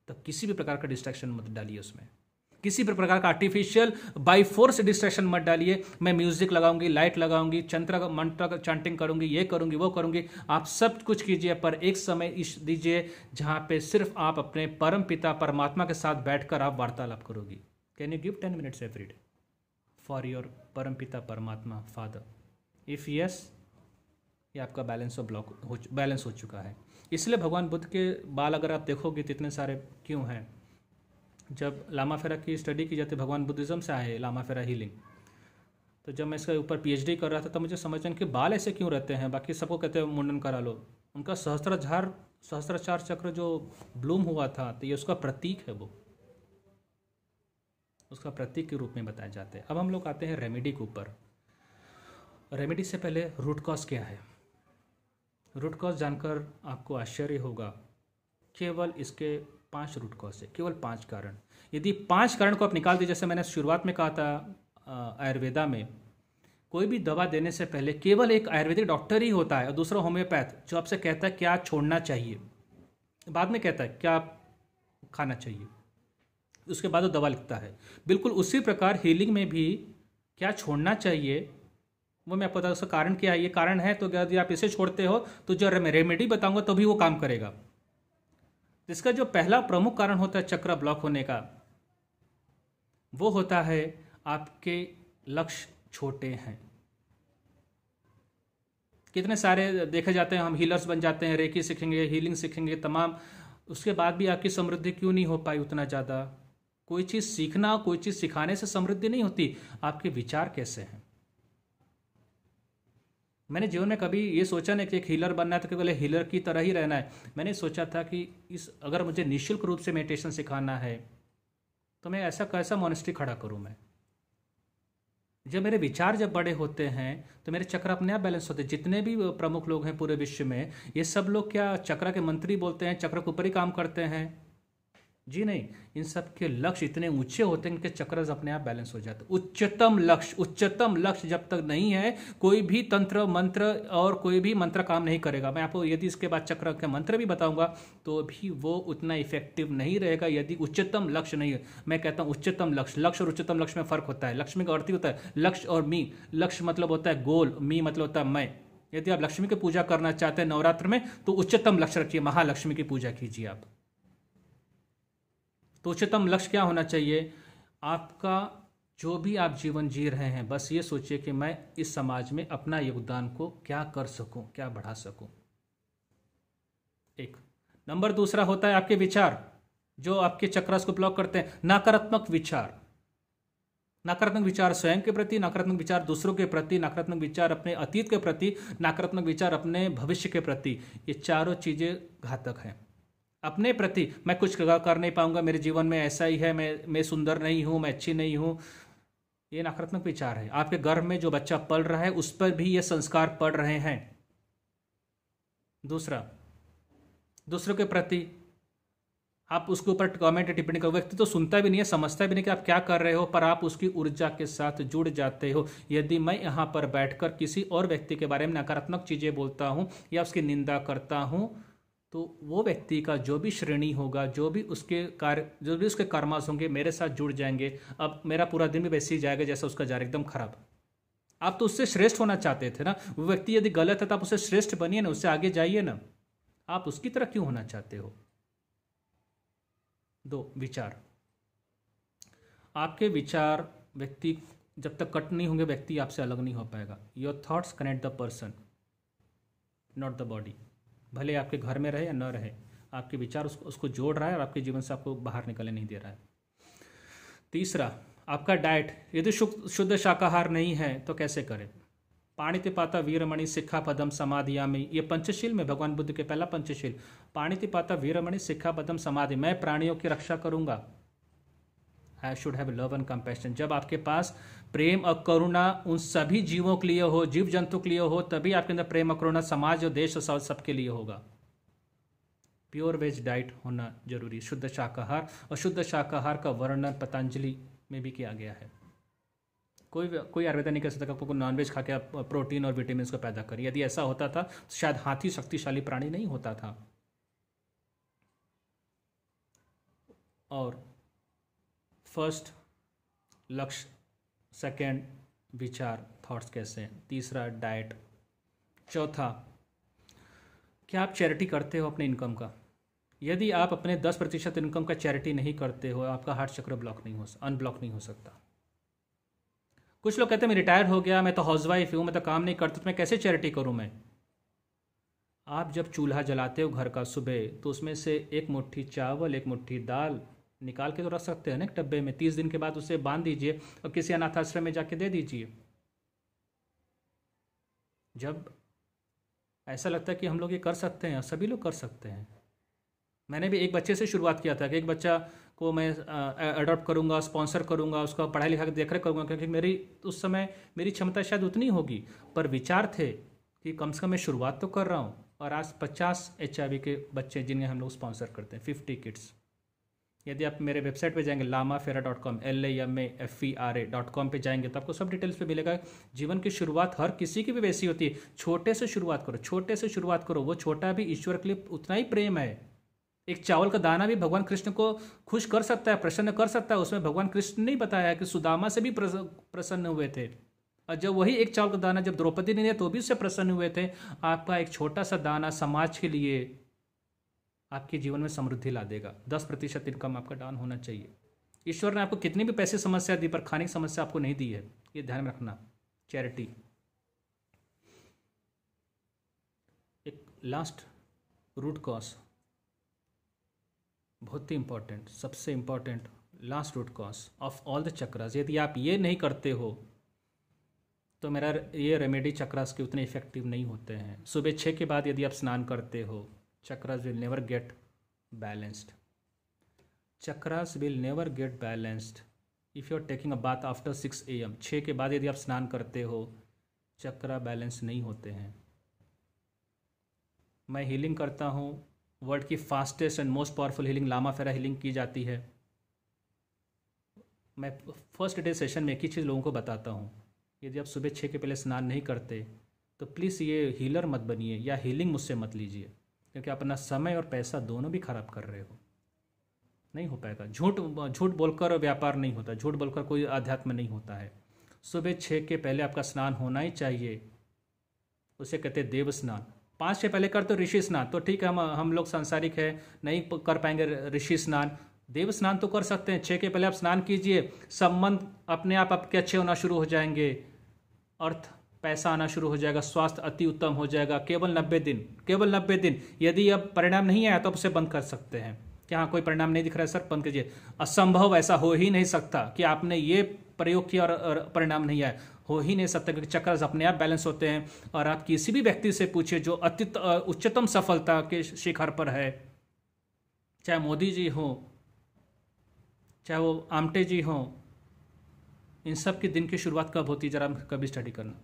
तब किसी भी प्रकार का डिस्ट्रैक्शन मत डालिए उसमें। किसी भी प्रकार का आर्टिफिशियल बाई फोर्स डिस्ट्रैक्शन मत डालिए। मैं म्यूजिक लगाऊंगी, लाइट लगाऊंगी, मंत्र का चांटिंग करूंगी, ये करूंगी, वो करूंगी। आप सब कुछ कीजिए, पर एक समय दीजिए जहां पे सिर्फ आप अपने परम पिता परमात्मा के साथ बैठकर आप वार्तालाप करोगी। Can you give 10 minutes every day for your परम पिता परमात्मा फादर? इफ़ यस, ये आपका बैलेंस हो चुका है। इसलिए भगवान बुद्ध के बाल अगर आप देखोगे तो इतने सारे क्यों हैं। जब लामा फेरा की स्टडी की जाती है, भगवान बुद्धिज़्म से आए लामा फेरा हीलिंग, तो जब मैं इसके ऊपर पीएचडी कर रहा था तब मुझे समझ कि बाल ऐसे क्यों रहते हैं। बाकी सबको कहते हैं मुंडन करा लो, उनका सहस्त्राचार चक्र जो ब्लूम हुआ था तो ये उसका प्रतीक है, वो उसका प्रतीक के रूप में बताए जाते हैं। अब हम लोग आते हैं रेमेडी के ऊपर। रेमेडी से पहले रूट कॉज क्या है। रूट कॉज जानकर आपको आश्चर्य होगा, केवल इसके 5 रूट कॉज है, केवल 5 कारण। यदि 5 कारण को आप निकाल दीजिए, जैसे मैंने शुरुआत में कहा था आयुर्वेदा में कोई भी दवा देने से पहले केवल एक आयुर्वेदिक डॉक्टर ही होता है और दूसरा होम्योपैथ, जो आपसे कहता है क्या छोड़ना चाहिए, बाद में कहता है क्या खाना चाहिए, उसके बाद वो दवा लिखता है। बिल्कुल उसी प्रकार हीलिंग में भी क्या छोड़ना चाहिए वो मैं आपको बता, उसका कारण क्या है। ये कारण है तो यदि आप इसे छोड़ते हो तो जो मैं रेमेडी बताऊंगा तो भी वो काम करेगा। इसका जो पहला प्रमुख कारण होता है चक्र ब्लॉक होने का, वो होता है आपके लक्ष्य छोटे हैं। कितने सारे देखे जाते हैं, हम हीलर्स बन जाते हैं, रेकी सीखेंगे, हीलिंग सीखेंगे, तमाम, उसके बाद भी आपकी समृद्धि क्यों नहीं हो पाई उतना ज़्यादा। कोई चीज़ सीखना, कोई चीज़ सिखाने से समृद्धि नहीं होती, आपके विचार कैसे हैं। मैंने जीवन में कभी ये सोचा नहीं कि एक हीलर बनना है तो केवल हीलर की तरह ही रहना है। मैंने सोचा था कि अगर मुझे निःशुल्क रूप से मेडिटेशन सिखाना है तो मैं ऐसा कैसा मॉनेस्ट्री खड़ा करूं। मैं जब मेरे विचार जब बड़े होते हैं तो मेरे चक्र अपने आप बैलेंस होते हैं। जितने भी प्रमुख लोग हैं पूरे विश्व में, ये सब लोग क्या चक्र के मंत्री बोलते हैं, चक्र के ऊपर ही काम करते हैं? जी नहीं, इन सब के लक्ष्य इतने ऊंचे होते हैं, इनके चक्र अपने आप बैलेंस हो जाते हैं। उच्चतम लक्ष्य जब तक नहीं है, कोई भी तंत्र मंत्र और कोई भी मंत्र काम नहीं करेगा। मैं आपको यदि इसके बाद चक्र के मंत्र भी बताऊंगा तो भी वो उतना इफेक्टिव नहीं रहेगा यदि उच्चतम लक्ष्य नहीं है। मैं कहता हूं उच्चतम लक्ष्य और उच्चतम लक्ष्य में फर्क होता है। लक्ष्मी का अर्थ ही होता है लक्ष्य और मी। लक्ष्य मतलब होता है गोल, मी मतलब होता है मैं। यदि आप लक्ष्मी की पूजा करना चाहते हैं नवरात्र में तो उच्चतम लक्ष्य रखिए, महालक्ष्मी की पूजा कीजिए आप। तो उच्चतम लक्ष्य क्या होना चाहिए? आपका जो भी आप जीवन जी रहे हैं, बस ये सोचिए कि मैं इस समाज में अपना योगदान को क्या कर सकूं, क्या बढ़ा सकूं। एक नंबर दूसरा होता है आपके विचार, जो आपके चक्रास को ब्लॉक करते हैं। नकारात्मक विचार स्वयं के प्रति, नकारात्मक विचार दूसरों के प्रति, नकारात्मक विचार अपने अतीत के प्रति, नकारात्मक विचार अपने भविष्य के प्रति। ये चारों चीजें घातक हैं। अपने प्रति मैं कुछ कर नहीं पाऊंगा, मेरे जीवन में ऐसा ही है, मैं सुंदर नहीं हूं, मैं अच्छी नहीं हूं, ये नकारात्मक विचार है। आपके गर्भ में जो बच्चा पल रहा है उस पर भी ये संस्कार पड़ रहे हैं। दूसरा, दूसरों के प्रति आप उसके ऊपर कमेंट टिप्पणी करो। व्यक्ति तो सुनता भी नहीं है, समझता भी नहीं कि आप क्या कर रहे हो, पर आप उसकी ऊर्जा के साथ जुड़ जाते हो। यदि मैं यहाँ पर बैठकर किसी और व्यक्ति के बारे में नकारात्मक चीजें बोलता हूँ या उसकी निंदा करता हूँ तो वो व्यक्ति का जो भी श्रेणी होगा, जो भी उसके कर्मास होंगे मेरे साथ जुड़ जाएंगे। अब मेरा पूरा दिन भी वैसे ही जाएगा जैसा उसका जा रहा है, एकदम खराब। आप तो उससे श्रेष्ठ होना चाहते थे ना। वो व्यक्ति यदि गलत है तो आप उससे श्रेष्ठ बनिए ना, उससे आगे जाइए ना। आप उसकी तरह क्यों होना चाहते हो? 2, विचार। आपके विचार व्यक्ति जब तक कट नहीं होंगे, व्यक्ति आपसे अलग नहीं हो पाएगा। Your thoughts connect the person, not the body. भले आपके घर में रहे या न रहे, आपके विचार उसको जोड़ रहा है और आपके जीवन से आपको बाहर निकलने नहीं दे रहा है। तीसरा, आपका डाइट। यदि शुद्ध शाकाहार नहीं है तो कैसे करें? पाणितिपाता वीरमणि सिक्खापदम समाधियामि, ये पंचशील में भगवान बुद्ध के पहला पंचशील। पाणितिपाता वीरमणि सिक्खापदम समाधि, मैं प्राणियों की रक्षा करूंगा। I should have love and compassion. जब आपके पास प्रेम और करुणा उन सभी जीवों के लिए हो, जीव जंतु के लिए हो, तभी आपके अंदर प्रेम और करुणा समाज और देश और सबके लिए होगा। प्योर वेज डाइट होना जरूरी, शुद्ध शाकाहार। और शुद्ध शाकाहार का वर्णन पतंजलि में भी किया गया है। कोई आयुर्वेदा नहीं कर सकता आपको नॉनवेज खा के आप प्रोटीन और विटामिन को पैदा करिए। यदि ऐसा होता था तो शायद हाथी शक्तिशाली प्राणी नहीं होता था। और फर्स्ट लक्ष्य, सेकेंड विचार, थॉट्स कैसे हैं, तीसरा डाइट, चौथा क्या आप चैरिटी करते हो अपने इनकम का? यदि आप अपने 10% इनकम का चैरिटी नहीं करते हो, आपका हार्ट चक्र अनब्लॉक नहीं हो सकता। कुछ लोग कहते हैं मैं रिटायर हो गया, मैं तो हाउसवाइफ हूँ, मैं तो काम नहीं करती, तो मैं कैसे चैरिटी करूँ मैं? आप जब चूल्हा जलाते हो घर का सुबह, तो उसमें से एक मुट्ठी चावल, एक मुट्ठी दाल निकाल के तो रख सकते हैं ना एक डब्बे में। 30 दिन के बाद उसे बांध दीजिए और किसी अनाथ आश्रम में जाके दे दीजिए। जब ऐसा लगता है कि हम लोग ये कर सकते हैं, सभी लोग कर सकते हैं। मैंने भी एक बच्चे से शुरुआत किया था कि एक बच्चा को मैं अडॉप्ट करूँगा, स्पॉन्सर करूँगा, उसका पढ़ाई लिखा के देख रेख करूँगा, क्योंकि मेरी उस समय मेरी क्षमता शायद उतनी होगी, पर विचार थे कि कम से कम मैं शुरुआत तो कर रहा हूँ। और आज 50 HIV के बच्चे जिन्हें हम लोग स्पॉन्सर करते हैं, 50 किड्स। यदि आप मेरे वेबसाइट पे जाएंगे lamafera.com, LAMAFERA.com पे जाएंगे तो आपको सब डिटेल्स पे मिलेगा। जीवन की शुरुआत हर किसी की भी वैसी होती है। छोटे से शुरुआत करो, छोटे से शुरुआत करो। वो छोटा भी ईश्वर के लिए उतना ही प्रेम है। एक चावल का दाना भी भगवान कृष्ण को खुश कर सकता है, प्रसन्न कर सकता है। उसमें भगवान कृष्ण ने बताया कि सुदामा से भी प्रसन्न हुए थे। और जब वही एक चावल का दाना जब द्रौपदी ने दिया तो भी उससे प्रसन्न हुए थे। आपका एक छोटा सा दाना समाज के लिए आपके जीवन में समृद्धि ला देगा। 10% इनकम आपका डाउन होना चाहिए। ईश्वर ने आपको कितनी भी पैसे समस्या दी, पर खाने की समस्या आपको नहीं दी है, ये ध्यान में रखना। चैरिटी। एक लास्ट रूट कॉज, बहुत ही इंपॉर्टेंट, सबसे important last root cause of all the chakras. यदि आप ये नहीं करते हो तो मेरा ये रेमेडी चक्रास के उतने इफेक्टिव नहीं होते हैं। सुबह 6 के बाद यदि आप स्नान करते हो, chakras will never get balanced. Chakras will never get balanced if you are taking a bath after 6 AM। 6 के बाद यदि आप स्नान करते हो, चक्रा बैलेंस नहीं होते हैं। मैं हीलिंग करता हूँ, वर्ल्ड की fastest and most powerful healing Lama Fera healing की जाती है। मैं फर्स्ट डे सेशन में एक ही चीज़ लोगों को बताता हूँ, यदि आप सुबह 6 के पहले स्नान नहीं करते तो प्लीज़ ये हीलर मत बनिए या हीलिंग मुझसे मत लीजिए, क्योंकि आप अपना समय और पैसा दोनों भी खराब कर रहे हो। नहीं हो पाएगा। झूठ बोलकर व्यापार नहीं होता, झूठ बोलकर कोई आध्यात्म नहीं होता है। सुबह 6 के पहले आपका स्नान होना ही चाहिए। उसे कहते हैं देव स्नान। 5 से पहले कर तो ऋषि स्नान, तो ठीक है, हम लोग सांसारिक है, नहीं कर पाएंगे ऋषि स्नान। देव स्नान तो कर सकते हैं। 6 के पहले आप स्नान कीजिए, संबंध अपने आप आपके अच्छे होना शुरू हो जाएंगे, अर्थ पैसा आना शुरू हो जाएगा, स्वास्थ्य अति उत्तम हो जाएगा। केवल 90 दिन, केवल 90 दिन। यदि अब परिणाम नहीं आया तो आप उसे बंद कर सकते हैं। कि हाँ कोई परिणाम नहीं दिख रहा है सर, बंद कीजिए। असंभव, ऐसा हो ही नहीं सकता कि आपने ये प्रयोग किया और परिणाम नहीं आया, हो ही नहीं सकता, क्योंकि चक्र अपने आप बैलेंस होते हैं। और आप किसी भी व्यक्ति से पूछिए जो उच्चतम सफलता के शिखर पर है, चाहे मोदी जी हो, चाहे वो आमटे जी हो, इन सब के दिन की शुरुआत कब होती है, जरा कभी स्टडी करना।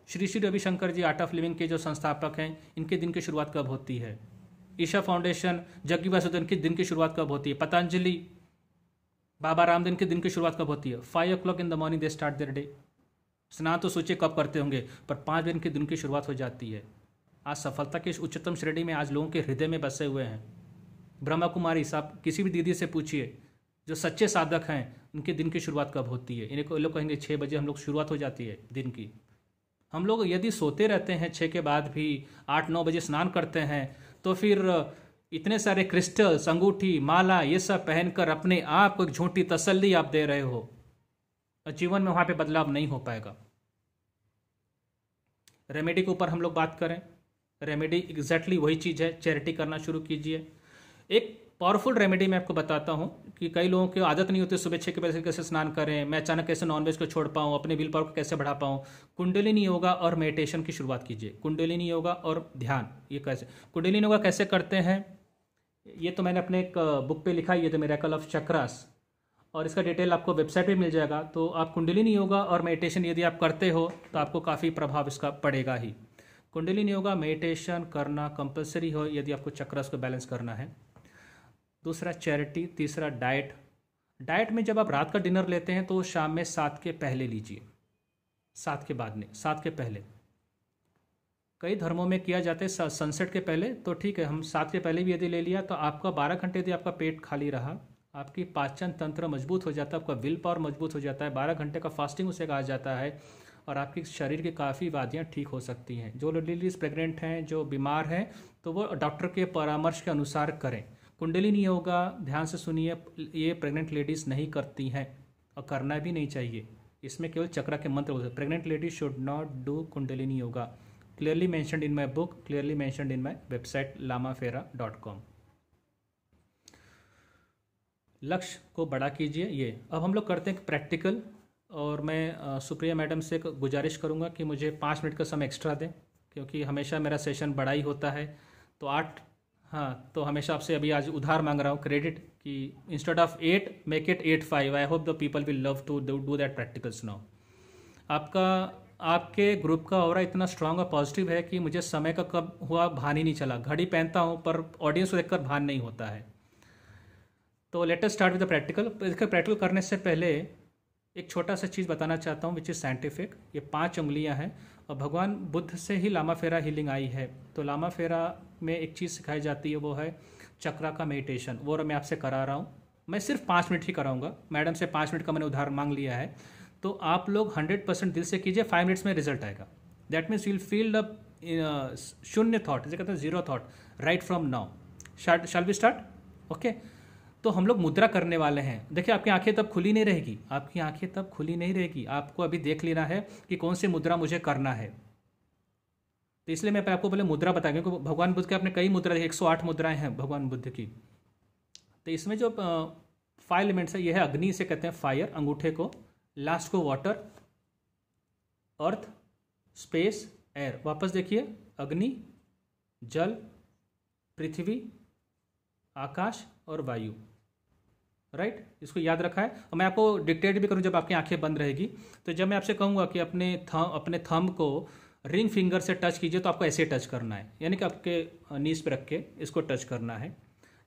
श्री श्री रविशंकर जी आर्ट ऑफ लिविंग के जो संस्थापक हैं, इनके दिन की शुरुआत कब होती है। ईशा फाउंडेशन, जग्गी वासुदेवन के दिन की शुरुआत कब होती है। पतंजलि, बाबा रामदेव के दिन की शुरुआत कब होती है। 5 o'clock in the morning they start their day. स्नान तो सोचिए कब करते होंगे, पर 5 दिन के दिन की शुरुआत हो जाती है। आज सफलता की उच्चतम श्रेणी में आज लोगों के हृदय में बसे हुए हैं। ब्रह्मा कुमारी साहब, किसी भी दीदी से पूछिए जो सच्चे साधक हैं, उनके दिन की शुरुआत कब होती है। इन्हें लोग कहेंगे 6 बजे हम लोग शुरुआत हो जाती है दिन की। हम लोग यदि सोते रहते हैं 6 के बाद भी, 8-9 बजे स्नान करते हैं, तो फिर इतने सारे क्रिस्टल्स, अंगूठी, माला, ये सब पहनकर अपने आप को एक झूठी तसल्ली आप दे रहे हो, और जीवन में वहाँ पे बदलाव नहीं हो पाएगा। रेमेडी के ऊपर हम लोग बात करें, रेमेडी एग्जैक्टली वही चीज़ है। चैरिटी करना शुरू कीजिए। एक पावरफुल रेमेडी मैं आपको बताता हूँ कि कई लोगों की आदत नहीं होती सुबह 6 के बजे कैसे स्नान करें, मैं अचानक कैसे नॉनवेज को छोड़ पाऊँ, अपने विल पावर को कैसे बढ़ा पाऊँ। कुंडलिनी योगा और मेडिटेशन की शुरुआत कीजिए। कुंडलिनी योगा और ध्यान, ये कैसे, कुंडलिनी योगा कैसे करते हैं, ये तो मैंने अपने एक बुक पे लिखा ही है, द मिरेकल ऑफ चक्रास, और इसका डिटेल आपको वेबसाइट पे मिल जाएगा। तो आप कुंडलिनी योगा और मेडिटेशन यदि आप करते हो तो आपको काफ़ी प्रभाव इसका पड़ेगा ही। कुंडलिनी योगा मेडिटेशन करना कंपलसरी हो यदि आपको चक्रास को बैलेंस करना है। दूसरा चैरिटी, तीसरा डाइट। डाइट में जब आप रात का डिनर लेते हैं तो शाम में 7 के पहले लीजिए, 7 के बाद नहीं, 7 के पहले। कई धर्मों में किया जाता है सनसेट के पहले, तो ठीक है, हम 7 के पहले भी यदि ले लिया तो आपका 12 घंटे यदि आपका पेट खाली रहा, आपकी पाचन तंत्र मजबूत हो जाता है, आपका विल पावर मजबूत हो जाता है। 12 घंटे का फास्टिंग उसे कहा जाता है, और आपकी शरीर की काफ़ी वादियाँ ठीक हो सकती हैं। जो लेडीज प्रेग्नेंट हैं, जो बीमार हैं, तो वो डॉक्टर के परामर्श के अनुसार करें। कुंडलिनी योगा ध्यान से सुनिए, ये प्रेग्नेंट लेडीज़ नहीं करती हैं और करना भी नहीं चाहिए। इसमें केवल चक्रा के मंत्र बोलते हैं। Pregnant lady should not do kundalini yoga, clearly mentioned in my book, clearly mentioned in my website lamafera.com। लक्ष्य को बड़ा कीजिए। ये अब हम लोग करते हैं प्रैक्टिकल, और मैं सुप्रिया मैडम से गुजारिश करूँगा कि मुझे 5 मिनट का समय एक्स्ट्रा दें, क्योंकि हमेशा मेरा सेशन बड़ा ही होता है। तो 8, हाँ, तो हमेशा आपसे अभी आज उधार मांग रहा हूँ क्रेडिट कि instead of 8 make it 8-5। I hope the people will love to do that practicals now. आपके ग्रुप का ऑरा इतना स्ट्रांग और पॉजिटिव है कि मुझे समय का कब हुआ भान ही नहीं चला। घड़ी पहनता हूँ पर ऑडियंस को देखकर भान नहीं होता है। तो let us start with the practical. Practical करने से पहले एक छोटा सा चीज़ बताना चाहता हूँ विच इज़ साइंटिफिक। ये 5 उंगलियाँ हैं और भगवान बुद्ध से ही लामाफेरा हीलिंग आई है। तो लामाफेरा में एक चीज़ सिखाई जाती है, वो है चक्रा का मेडिटेशन। वो मैं आपसे करा रहा हूँ। मैं सिर्फ 5 मिनट ही कराऊंगा। मैडम से 5 मिनट का मैंने उधार मांग लिया है। तो आप लोग 100% दिल से कीजिए, 5 मिनट्स में रिजल्ट आएगा। That means you'll feel the शून्य थॉट, जैसे कहते हैं zero thought, right from now. Shall we start? Okay. तो हम लोग मुद्रा करने वाले हैं। देखिए, आपकी आंखें तब खुली नहीं रहेगी, आपकी आंखें तब खुली नहीं रहेगी। आपको अभी देख लेना है कि कौन सी मुद्रा मुझे करना है। तो इसलिए मैं आपको पहले मुद्रा बता, क्योंकि भगवान बुद्ध के आपने कई मुद्रा, 108 मुद्राएं हैं भगवान बुद्ध की। तो इसमें जो 5 एलिमेंट्स है, ये है अग्नि, से कहते हैं फायर, अंगूठे को। लास्ट को वाटर, अर्थ, स्पेस, एयर। वापस देखिए, अग्नि, जल, पृथ्वी, आकाश और वायु। राइट, इसको याद रखा है। और मैं आपको डिक्टेट भी करूँ जब आपकी आंखें बंद रहेगी। तो जब मैं आपसे कहूँगा कि अपने थंब को रिंग फिंगर से टच कीजिए, तो आपको ऐसे टच करना है, यानी कि आपके नीज पे रख के इसको टच करना है।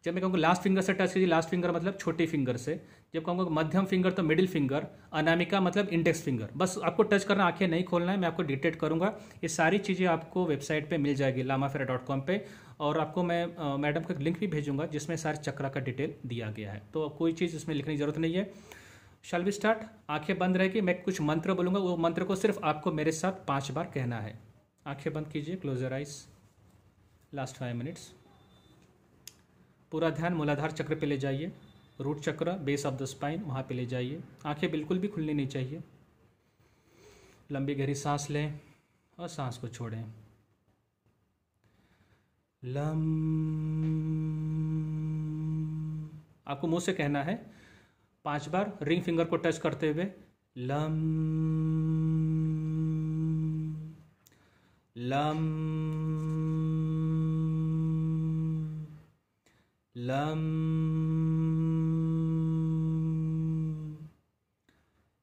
जब मैं कहूँगा लास्ट फिंगर से टच कीजिए, लास्ट फिंगर मतलब छोटी फिंगर से। जब कहूँगा मध्यम फिंगर तो मिडिल फिंगर, अनामिका मतलब इंडेक्स फिंगर। बस आपको टच करना, आंखें नहीं खोलना है। मैं आपको डिक्टेट करूँगा। ये सारी चीज़ें आपको वेबसाइट पे मिल जाएगी lamafera.com पे। और आपको मैं मैडम का लिंक भी भेजूंगा जिसमें सारे चक्रा का डिटेल दिया गया है। तो कोई चीज़ इसमें लिखने की ज़रूरत नहीं है। Shall we start? आंखें बंद रहेगी, मैं कुछ मंत्र बोलूँगा, वो मंत्र को सिर्फ आपको मेरे साथ 5 बार कहना है। आंखें बंद कीजिए, close your eyes. Last 5 minutes. पूरा ध्यान मूलाधार चक्र पे ले जाइए, रूट चक्र, बेस ऑफ द स्पाइन, वहाँ पे ले जाइए। आंखें बिल्कुल भी खुलनी नहीं चाहिए। लंबी गहरी सांस लें और सांस को छोड़ें। लम। आपको मुंह से कहना है 5 बार, रिंग फिंगर को टच करते हुए। Lump lump lump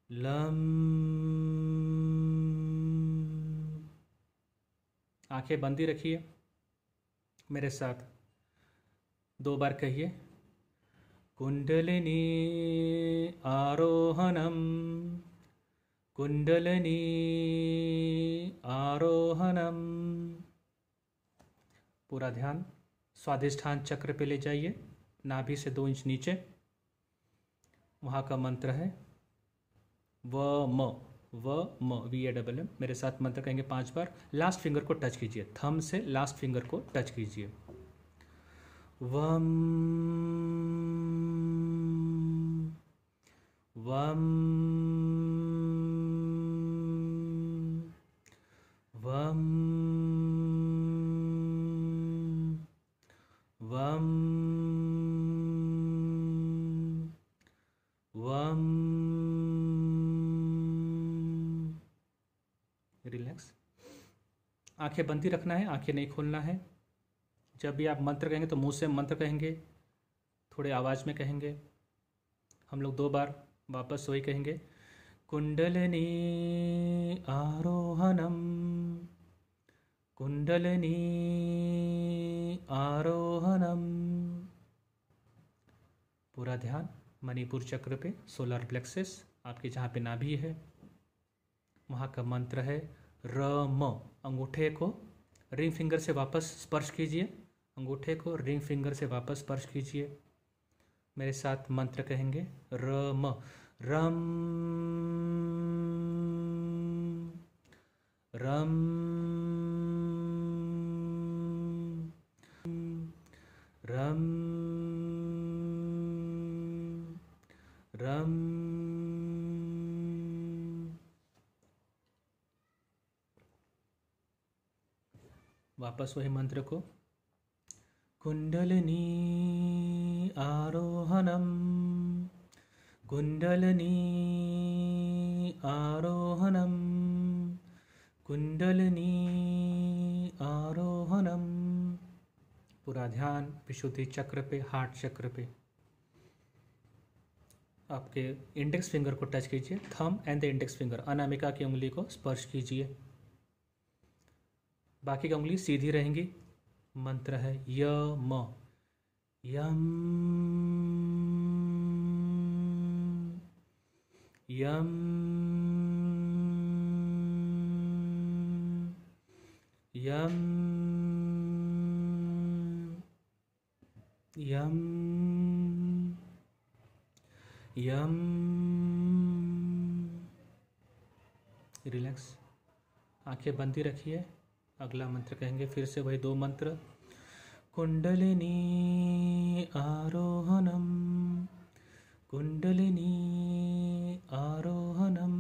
lump. आंखें बंद ही रखिए। मेरे साथ 2 बार कहिए, कुंडलिनी आरोहणम, कुंडलिनी आरोहणम। पूरा ध्यान स्वाधिष्ठान चक्र पे ले जाइए, नाभि से 2 इंच नीचे। वहाँ का मंत्र है VAMM। मेरे साथ मंत्र कहेंगे 5 बार। लास्ट फिंगर को टच कीजिए, थंब से लास्ट फिंगर को टच कीजिए। वम वम वम वम वम। रिलैक्स। आंखें बंद ही रखना है, आंखें नहीं खोलना है। जब भी आप मंत्र कहेंगे तो मुंह से मंत्र कहेंगे, थोड़े आवाज़ में कहेंगे। हम लोग 2 बार वापस वही कहेंगे, कुंडलिनी आरोहणम, कुंडलिनी आरोहणम। पूरा ध्यान मणिपुर चक्र पे, सोलर प्लेक्सस, आपके जहाँ पे नाभि है, वहाँ का मंत्र है रम। अंगूठे को रिंग फिंगर से वापस स्पर्श कीजिए, अंगूठे को रिंग फिंगर से वापस स्पर्श कीजिए। मेरे साथ मंत्र कहेंगे रम रम रम रम रम वापस वही मंत्र को, कुंडलिनी आरोहणम, कुंडलिनी आरोहणम, कुंडलिनी आरोहणम। पूरा ध्यान विशुद्धि चक्र पे, हार्ट चक्र पे। आपके इंडेक्स फिंगर को टच कीजिए, thumb and the index finger, Anamika की उंगली को स्पर्श कीजिए। बाकी की उंगली सीधी रहेंगी। मंत्र है यम, यम, यम, यम, यम, यम। रिलैक्स, आंखें बंद ही रखिए। अगला मंत्र कहेंगे, फिर से वही 2 मंत्र, कुंडलिनी आरोहणम, कुंडलिनी आरोहणम।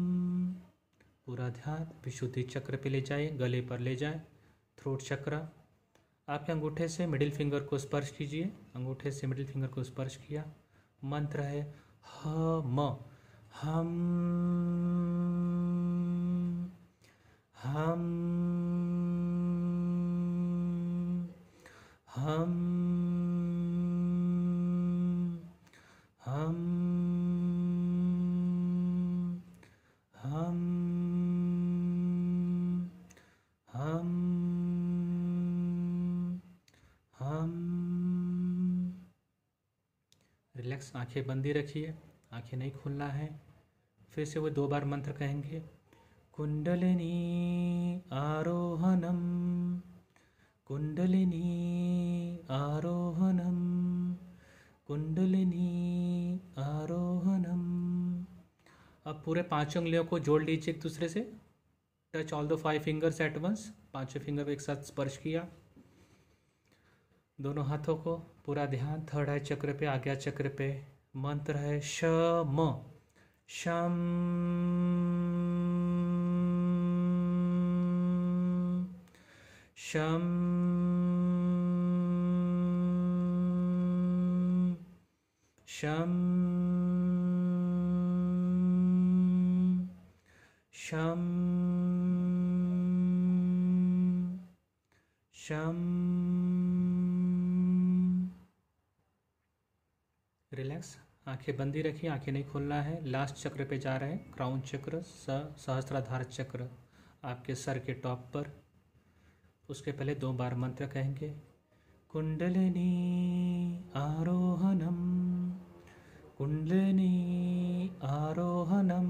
पूरा ध्यान विशुद्धि चक्र पे ले जाए, गले पर ले जाए, थ्रोट चक्र। आपके अंगूठे से मिडिल फिंगर को स्पर्श कीजिए, अंगूठे से मिडिल फिंगर को स्पर्श किया। मंत्र है हम, हम, हम, हम, हम, हम, हम, हम। रिलैक्स, आंखें बंद ही रखिए, आंखें नहीं खोलना है। फिर से वो 2 बार मंत्र कहेंगे, कुंडलिनी आरोहणम, कुंडलिनी आरोहणम, कुंडलिनी आरोहणम। अब पूरे 5 उंगलियों को जोड़ लीजिए एक दूसरे से, touch all the 5 fingers at once. 5 finger को एक साथ स्पर्श किया, दोनों हाथों को। पूरा ध्यान थर्ड आई चक्र पे, आज्ञा चक्र पे। मंत्र है शम, शम, शम, शम, शम, शम। रिलैक्स, आंखें बंद ही रखिए, आंखें नहीं खोलना है। लास्ट चक्र पे जा रहे हैं, क्राउन चक्र, सहस्त्राधार चक्र, आपके सर के टॉप पर। उसके पहले 2 बार मंत्र कहेंगे, कुंडलिनी आरोहणम, कुंडलिनी आरोहणम।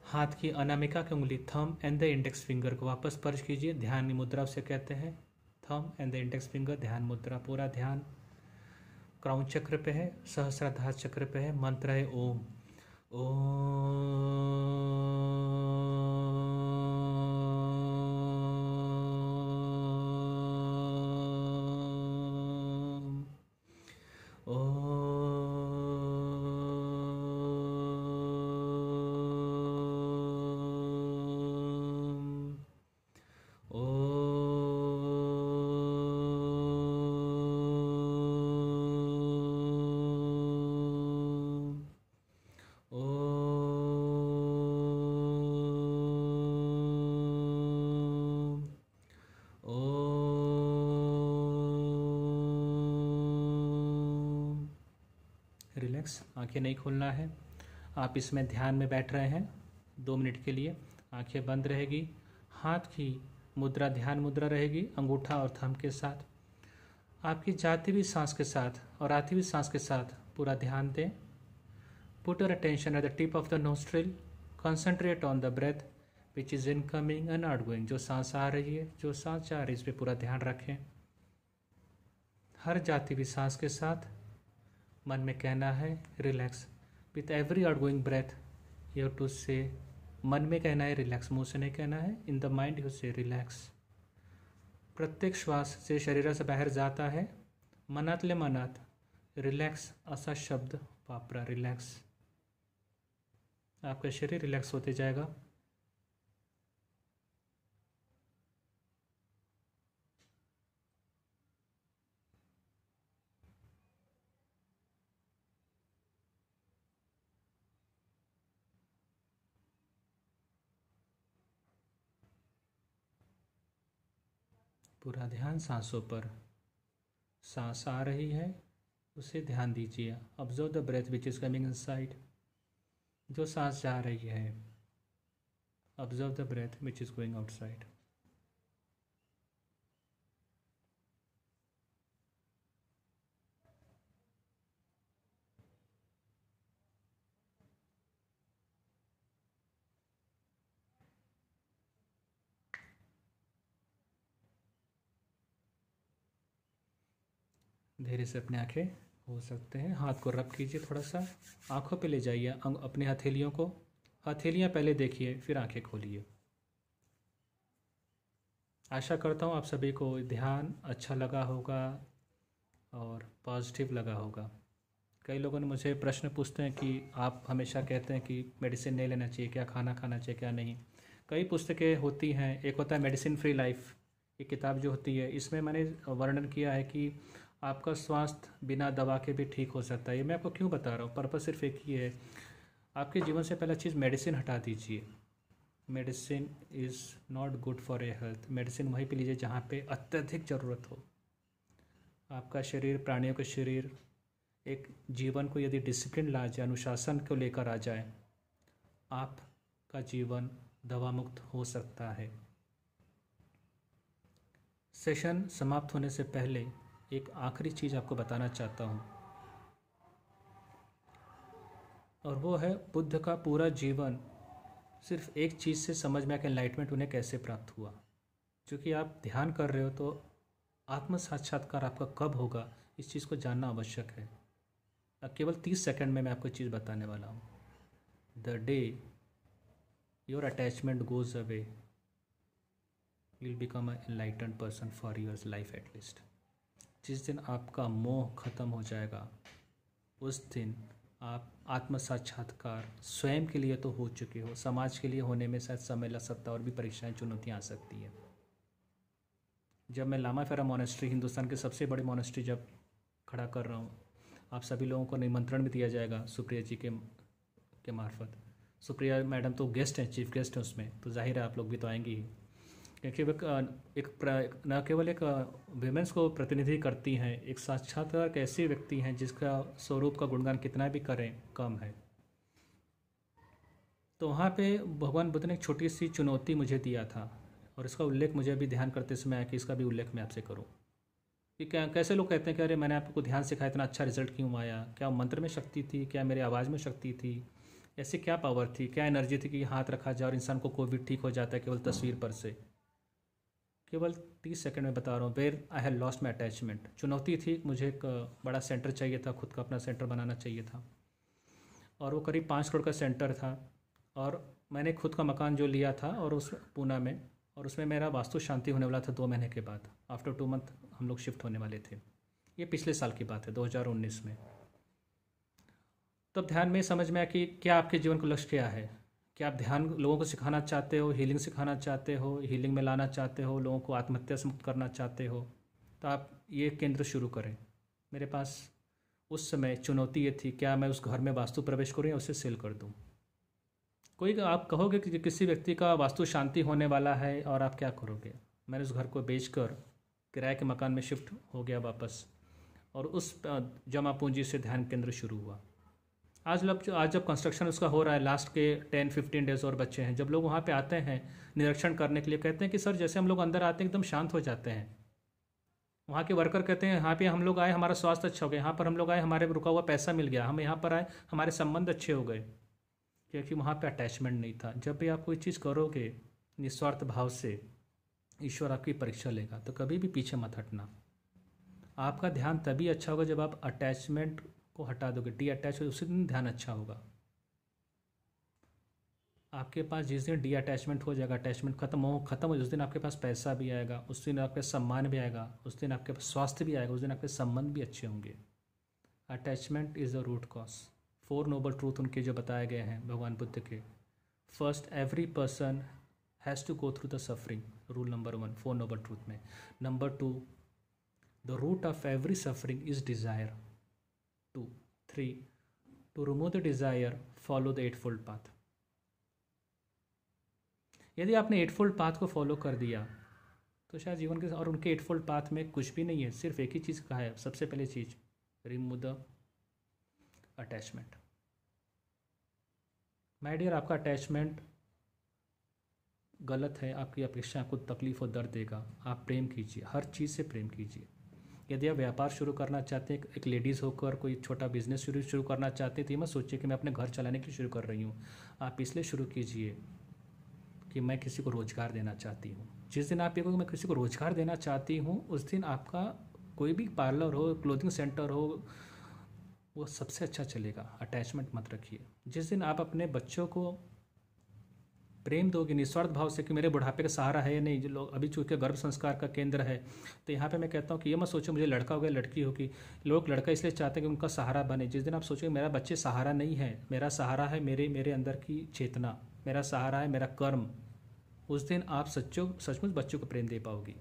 हाथ की अनामिका की उंगली, thumb and the index finger को वापस स्पर्श कीजिए। ध्यान मुद्रा उसे कहते हैं, thumb and the index finger, ध्यान मुद्रा। पूरा ध्यान क्राउन चक्र पे है, सहस्राधार चक्र पे है। मंत्र है ओम, ओम, रिलैक्स, आंखें नहीं खोलना है। आप इसमें ध्यान में बैठ रहे हैं 2 मिनट के लिए, आंखें बंद रहेगी। हाथ की मुद्रा ध्यान मुद्रा रहेगी, अंगूठा और थंब के साथ। आपकी जाती हुई सांस के साथ और आती हुई सांस के साथ पूरा ध्यान दें। Put your attention at the tip of the nostril, concentrate on the breath which is incoming and outgoing. जो सांस आ रही है, जो सांस जा रही है, इस पर पूरा ध्यान रखें। हर जाती हुई सांस के साथ मन में कहना है relax. With every outgoing breath you have to say, मन में कहना है रिलैक्स, मुंह से नहीं कहना है। इन द माइंड यू से रिलैक्स। प्रत्येक श्वास से शरीर से बाहेर जाता है, मनातले मनात रिलॅक्स असा शब्द वापरा। रिलॅक्स, आपका शरीर रिलॅक्स होते जाएगा। पूरा ध्यान सांसों पर। सांस आ रही है, उसे ध्यान दीजिए। Observe the breath which is coming inside. जो सांस जा रही है, observe the breath which is going outside. धीरे से अपने आंखें हो सकते हैं, हाथ को रब कीजिए, थोड़ा सा आंखों पे ले जाइए अपनी हथेलियों को। हथेलियाँ पहले देखिए, फिर आंखें खोलिए। आशा करता हूँ आप सभी को ध्यान अच्छा लगा होगा और पॉजिटिव लगा होगा। कई लोगों ने मुझे प्रश्न पूछते हैं कि आप हमेशा कहते हैं कि मेडिसिन नहीं लेना चाहिए, क्या खाना खाना चाहिए, क्या नहीं। कई पुस्तकें होती हैं, एक होता है मेडिसिन फ्री लाइफ, ये किताब जो होती है, इसमें मैंने वर्णन किया है कि आपका स्वास्थ्य बिना दवा के भी ठीक हो सकता है। ये मैं आपको क्यों बता रहा हूँ, पर्पस सिर्फ एक ही है, आपके जीवन से पहला चीज़ मेडिसिन हटा दीजिए। Medicine is not good for a health. Medicine वहीं पे लीजिए जहाँ पे अत्यधिक ज़रूरत हो। आपका शरीर, प्राणियों का शरीर एक जीवन को यदि डिसिप्लिन ला जाए, अनुशासन को लेकर आ जाए, आपका जीवन दवा मुक्त हो सकता है। सेशन समाप्त होने से पहले एक आखिरी चीज़ आपको बताना चाहता हूँ, और वो है बुद्ध का पूरा जीवन सिर्फ एक चीज़ से समझ में आकर एनलाइटमेंट उन्हें कैसे प्राप्त हुआ। क्योंकि आप ध्यान कर रहे हो तो आत्म साक्षात्कार आपका कब होगा, इस चीज़ को जानना आवश्यक है। अब केवल 30 सेकंड में मैं आपको चीज़ बताने वाला हूँ। The day your attachment goes away, you will become a enlightened person for your life at least. जिस दिन आपका मोह खत्म हो जाएगा, उस दिन आप आत्म साक्षात्कार स्वयं के लिए तो हो चुके हो, समाज के लिए होने में शायद समय लग सकता है और भी परीक्षाएं, चुनौतियाँ आ सकती हैं। जब मैं लामा फेरा मोनेस्ट्री, हिंदुस्तान के सबसे बड़े मोनेस्ट्री जब खड़ा कर रहा हूँ, आप सभी लोगों को निमंत्रण भी दिया जाएगा सुप्रिया जी के मार्फत। सुप्रिया मैडम तो गेस्ट हैं, चीफ गेस्ट हैं उसमें, तो जाहिर है आप लोग भी तो आएंगे ही, क्योंकि वे न केवल एक वीमेंस को प्रतिनिधि करती हैं, एक साक्षात्कार एक ऐसी व्यक्ति हैं जिसका स्वरूप का गुणगान कितना भी करें कम है। तो वहाँ पे भगवान बुद्ध ने एक छोटी सी चुनौती मुझे दिया था, और इसका उल्लेख मुझे अभी ध्यान करते समय आया कि इसका भी उल्लेख मैं आपसे करूँ। कि क्या कैसे लोग कहते हैं कि अरे मैंने आपको ध्यान सिखाया, इतना अच्छा रिजल्ट क्यों आया, क्या मंत्र में शक्ति थी, क्या मेरे आवाज़ में शक्ति थी, ऐसी क्या पावर थी, क्या एनर्जी थी कि हाथ रखा जाए और इंसान को कोविड ठीक हो जाता है केवल तस्वीर पर से। केवल 30 सेकंड में बता रहा हूँ। Where I have lost my attachment. चुनौती थी, मुझे एक बड़ा सेंटर चाहिए था, खुद का अपना सेंटर बनाना चाहिए था, और वो करीब 5 करोड़ का सेंटर था। और मैंने खुद का मकान जो लिया था और उस पूना में, और उसमें मेरा वास्तु शांति होने वाला था 2 महीने के बाद। आफ्टर 2 मंथ हम लोग शिफ्ट होने वाले थे। ये पिछले साल की बात है, 2019 में। तब ध्यान में समझ में आया कि क्या आपके जीवन का लक्ष्य क्या है। क्या आप ध्यान लोगों को सिखाना चाहते हो, हीलिंग सिखाना चाहते हो, हीलिंग में लाना चाहते हो, लोगों को आत्महत्या से मुक्त करना चाहते हो, तो आप ये केंद्र शुरू करें। मेरे पास उस समय चुनौती ये थी, क्या मैं उस घर में वास्तु प्रवेश करूँ या उसे सेल कर दूँ। कोई आप कहोगे कि किसी व्यक्ति का वास्तु शांति होने वाला है और आप क्या करोगे। मैंने उस घर को बेचकर किराए के मकान में शिफ्ट हो गया वापस, और उस जमा पूंजी से ध्यान केंद्र शुरू हुआ। आज जब कंस्ट्रक्शन उसका हो रहा है, लास्ट के 10-15 डेज और बच्चे हैं, जब लोग वहाँ पे आते हैं निरीक्षण करने के लिए, कहते हैं कि सर जैसे हम लोग अंदर आते हैं एकदम शांत हो जाते हैं। वहाँ के वर्कर कहते हैं यहाँ पे हम लोग आए, हमारा स्वास्थ्य अच्छा हो गया, यहाँ पर हम लोग आए, हमारे रुका हुआ पैसा मिल गया, हम यहाँ पर आए, हमारे संबंध अच्छे हो गए, क्योंकि वहाँ पे अटैचमेंट नहीं था। जब भी आप कोई चीज़ करोगे निस्वार्थ भाव से, ईश्वर आपकी परीक्षा लेगा, तो कभी भी पीछे मत हटना। आपका ध्यान तभी अच्छा होगा जब आप अटैचमेंट को हटा दोगे, डी अटैच हो, उसी दिन ध्यान अच्छा होगा। आपके पास जिस दिन डी अटैचमेंट हो जाएगा, अटैचमेंट खत्म हो, उस दिन आपके पास पैसा भी आएगा, उस दिन आपके सम्मान भी आएगा, उस दिन आपके पास स्वास्थ्य भी आएगा, उस दिन आपके संबंध भी अच्छे होंगे। Attachment is the root cause. 4 noble truth उनके जो बताए गए हैं भगवान बुद्ध के। First, every person has to go through the suffering, rule number 1 4 noble truth में। Number 2, the root of every suffering is desire. 2, 3, to remove the desire follow the 8-fold path. यदि आपने 8-fold पाथ को follow कर दिया तो शायद जीवन के, और उनके एटफोल्ड पाथ में कुछ भी नहीं है, सिर्फ एक ही चीज़ कहा है, सबसे पहले चीज़, remove the attachment. My dear, आपका अटैचमेंट गलत है, आपकी अपेक्षा आपको तकलीफ और दर्द देगा। आप प्रेम कीजिए, हर चीज़ से प्रेम कीजिए। यदि आप व्यापार शुरू करना चाहते हैं, एक लेडीज़ होकर कोई छोटा बिजनेस शुरू करना चाहते हैं, तो ये मत सोचिए कि मैं अपने घर चलाने के लिए शुरू कर रही हूँ। आप इसलिए शुरू कीजिए कि मैं किसी को रोज़गार देना चाहती हूँ। जिस दिन आप ये कहोगे मैं किसी को रोज़गार देना चाहती हूँ, उस दिन आपका कोई भी पार्लर हो, क्लोथिंग सेंटर हो, वो सबसे अच्छा चलेगा। अटैचमेंट मत रखिए। जिस दिन आप अपने बच्चों को प्रेम दोगे निस्वार्थ भाव से कि मेरे बुढ़ापे का सहारा है या नहीं, जो लोग अभी चूँकि गर्भ संस्कार का केंद्र है, तो यहाँ पे मैं कहता हूँ कि ये मत सोचो मुझे लड़का होगा लड़की होगी। लोग लड़का इसलिए चाहते हैं कि उनका सहारा बने। जिस दिन आप सोचोगे मेरा बच्चे सहारा नहीं है, मेरा सहारा है मेरे अंदर की चेतना, मेरा सहारा है मेरा कर्म, उस दिन आप सचमुच बच्चों को प्रेम दे पाओगी।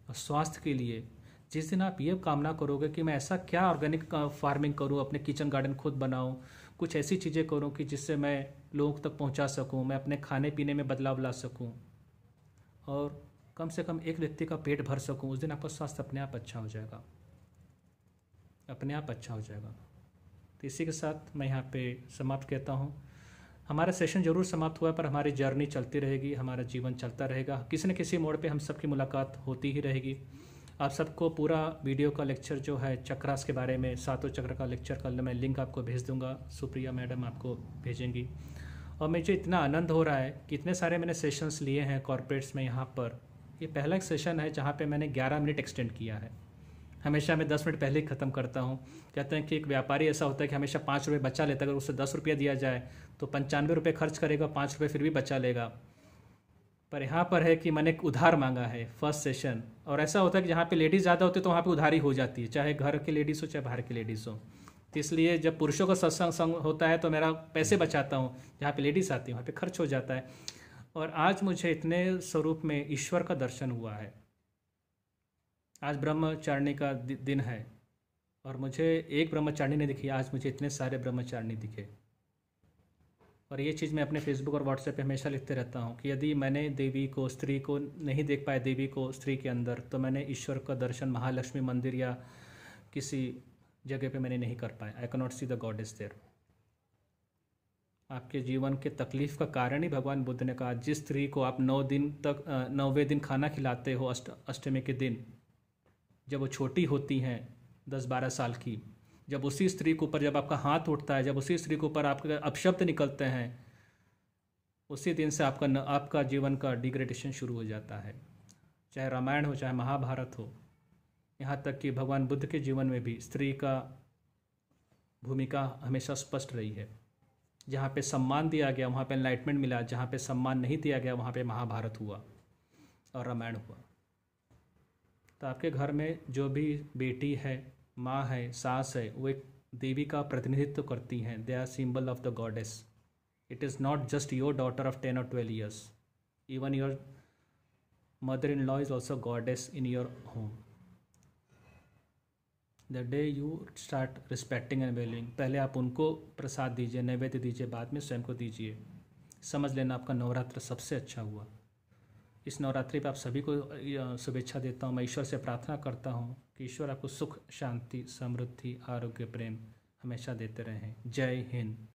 और स्वास्थ्य के लिए जिस दिन आप ये कामना करोगे कि मैं ऐसा क्या ऑर्गेनिक फार्मिंग करूं, अपने किचन गार्डन खुद बनाऊं, कुछ ऐसी चीज़ें करूं कि जिससे मैं लोगों तक पहुंचा सकूं, मैं अपने खाने पीने में बदलाव ला सकूं और कम से कम एक व्यक्ति का पेट भर सकूं, उस दिन आपका स्वास्थ्य अपने आप अच्छा हो जाएगा, अपने आप अच्छा हो जाएगा। तो इसी के साथ मैं यहाँ पे समाप्त कहता हूँ। हमारा सेशन जरूर समाप्त हुआ, पर हमारी जर्नी चलती रहेगी, हमारा जीवन चलता रहेगा। किसी न किसी मोड़ पे हम सबकी मुलाकात होती ही रहेगी। आप सबको पूरा वीडियो का लेक्चर जो है चक्रास के बारे में, सातों चक्र का लेक्चर कल मैं लिंक आपको भेज दूंगा, सुप्रिया मैडम आपको भेजेंगी। और मुझे इतना आनंद हो रहा है कि इतने सारे मैंने सेशंस लिए हैं कॉर्पोरेट्स में। यहाँ पर ये पहला एक सेशन है जहाँ पे मैंने 11 मिनट एक्सटेंड किया है। हमेशा मैं 10 मिनट पहले ही ख़त्म करता हूँ। कहते हैं कि एक व्यापारी ऐसा होता है कि हमेशा 5 रुपये बचा लेता है। अगर उसे 10 रुपया दिया जाए तो 95 रुपये खर्च करेगा, 5 रुपये फिर भी बचा लेगा। पर यहाँ पर है कि मैंने उधार मांगा है फर्स्ट सेशन, और ऐसा होता है कि जहाँ पे लेडीज़ ज़्यादा होती है तो वहाँ पे उधारी हो जाती है, चाहे घर के लेडीज़ हो चाहे बाहर के लेडीज़ हो। तो इसलिए जब पुरुषों का सत्संग होता है तो मेरा पैसे बचाता हूँ, जहाँ पे लेडीज़ आती है वहाँ पे खर्च हो जाता है। और आज मुझे इतने स्वरूप में ईश्वर का दर्शन हुआ है। आज ब्रह्मचारिणी का दिन है और मुझे एक ब्रह्मचारिणी नहीं दिखी, आज मुझे इतने सारे ब्रह्मचारिणी दिखे। और ये चीज़ मैं अपने फेसबुक और व्हाट्सएप पे हमेशा लिखते रहता हूँ कि यदि मैंने देवी को, स्त्री को नहीं देख पाया, देवी को स्त्री के अंदर, तो मैंने ईश्वर का दर्शन महालक्ष्मी मंदिर या किसी जगह पे मैंने नहीं कर पाया। I can not see the goddess there. आपके जीवन के तकलीफ़ का कारण ही भगवान बुद्ध ने कहा, जिस स्त्री को आप 9 दिन तक 9वें दिन खाना खिलाते हो, अष्टमी के दिन, जब वो छोटी होती हैं 10-12 साल की, जब उसी स्त्री के ऊपर जब आपका हाथ उठता है, जब उसी स्त्री के ऊपर आपके अपशब्द निकलते हैं, उसी दिन से आपका जीवन का डिग्रेडेशन शुरू हो जाता है। चाहे रामायण हो चाहे महाभारत हो, यहाँ तक कि भगवान बुद्ध के जीवन में भी स्त्री का भूमिका हमेशा स्पष्ट रही है। जहाँ पे सम्मान दिया गया वहाँ पे एनलाइटमेंट मिला, जहाँ पे सम्मान नहीं दिया गया वहाँ पे महाभारत हुआ और रामायण हुआ। तो आपके घर में जो भी बेटी है, माँ है, सास है, वो एक देवी का प्रतिनिधित्व करती हैं। They are symbol of the goddess. It is not just your daughter of 10 or 12 years. Even your mother-in-law is also goddess in your home. The day you start respecting and valuing, पहले आप उनको प्रसाद दीजिए, नैवेद्य दीजिए, बाद में स्वयं को दीजिए। समझ लेना आपका नवरात्र सबसे अच्छा हुआ। इस नवरात्रि पर आप सभी को शुभेच्छा देता हूँ। मैं ईश्वर से प्रार्थना करता हूँ कि ईश्वर आपको सुख, शांति, समृद्धि, आरोग्य, प्रेम हमेशा देते रहें। जय हिंद।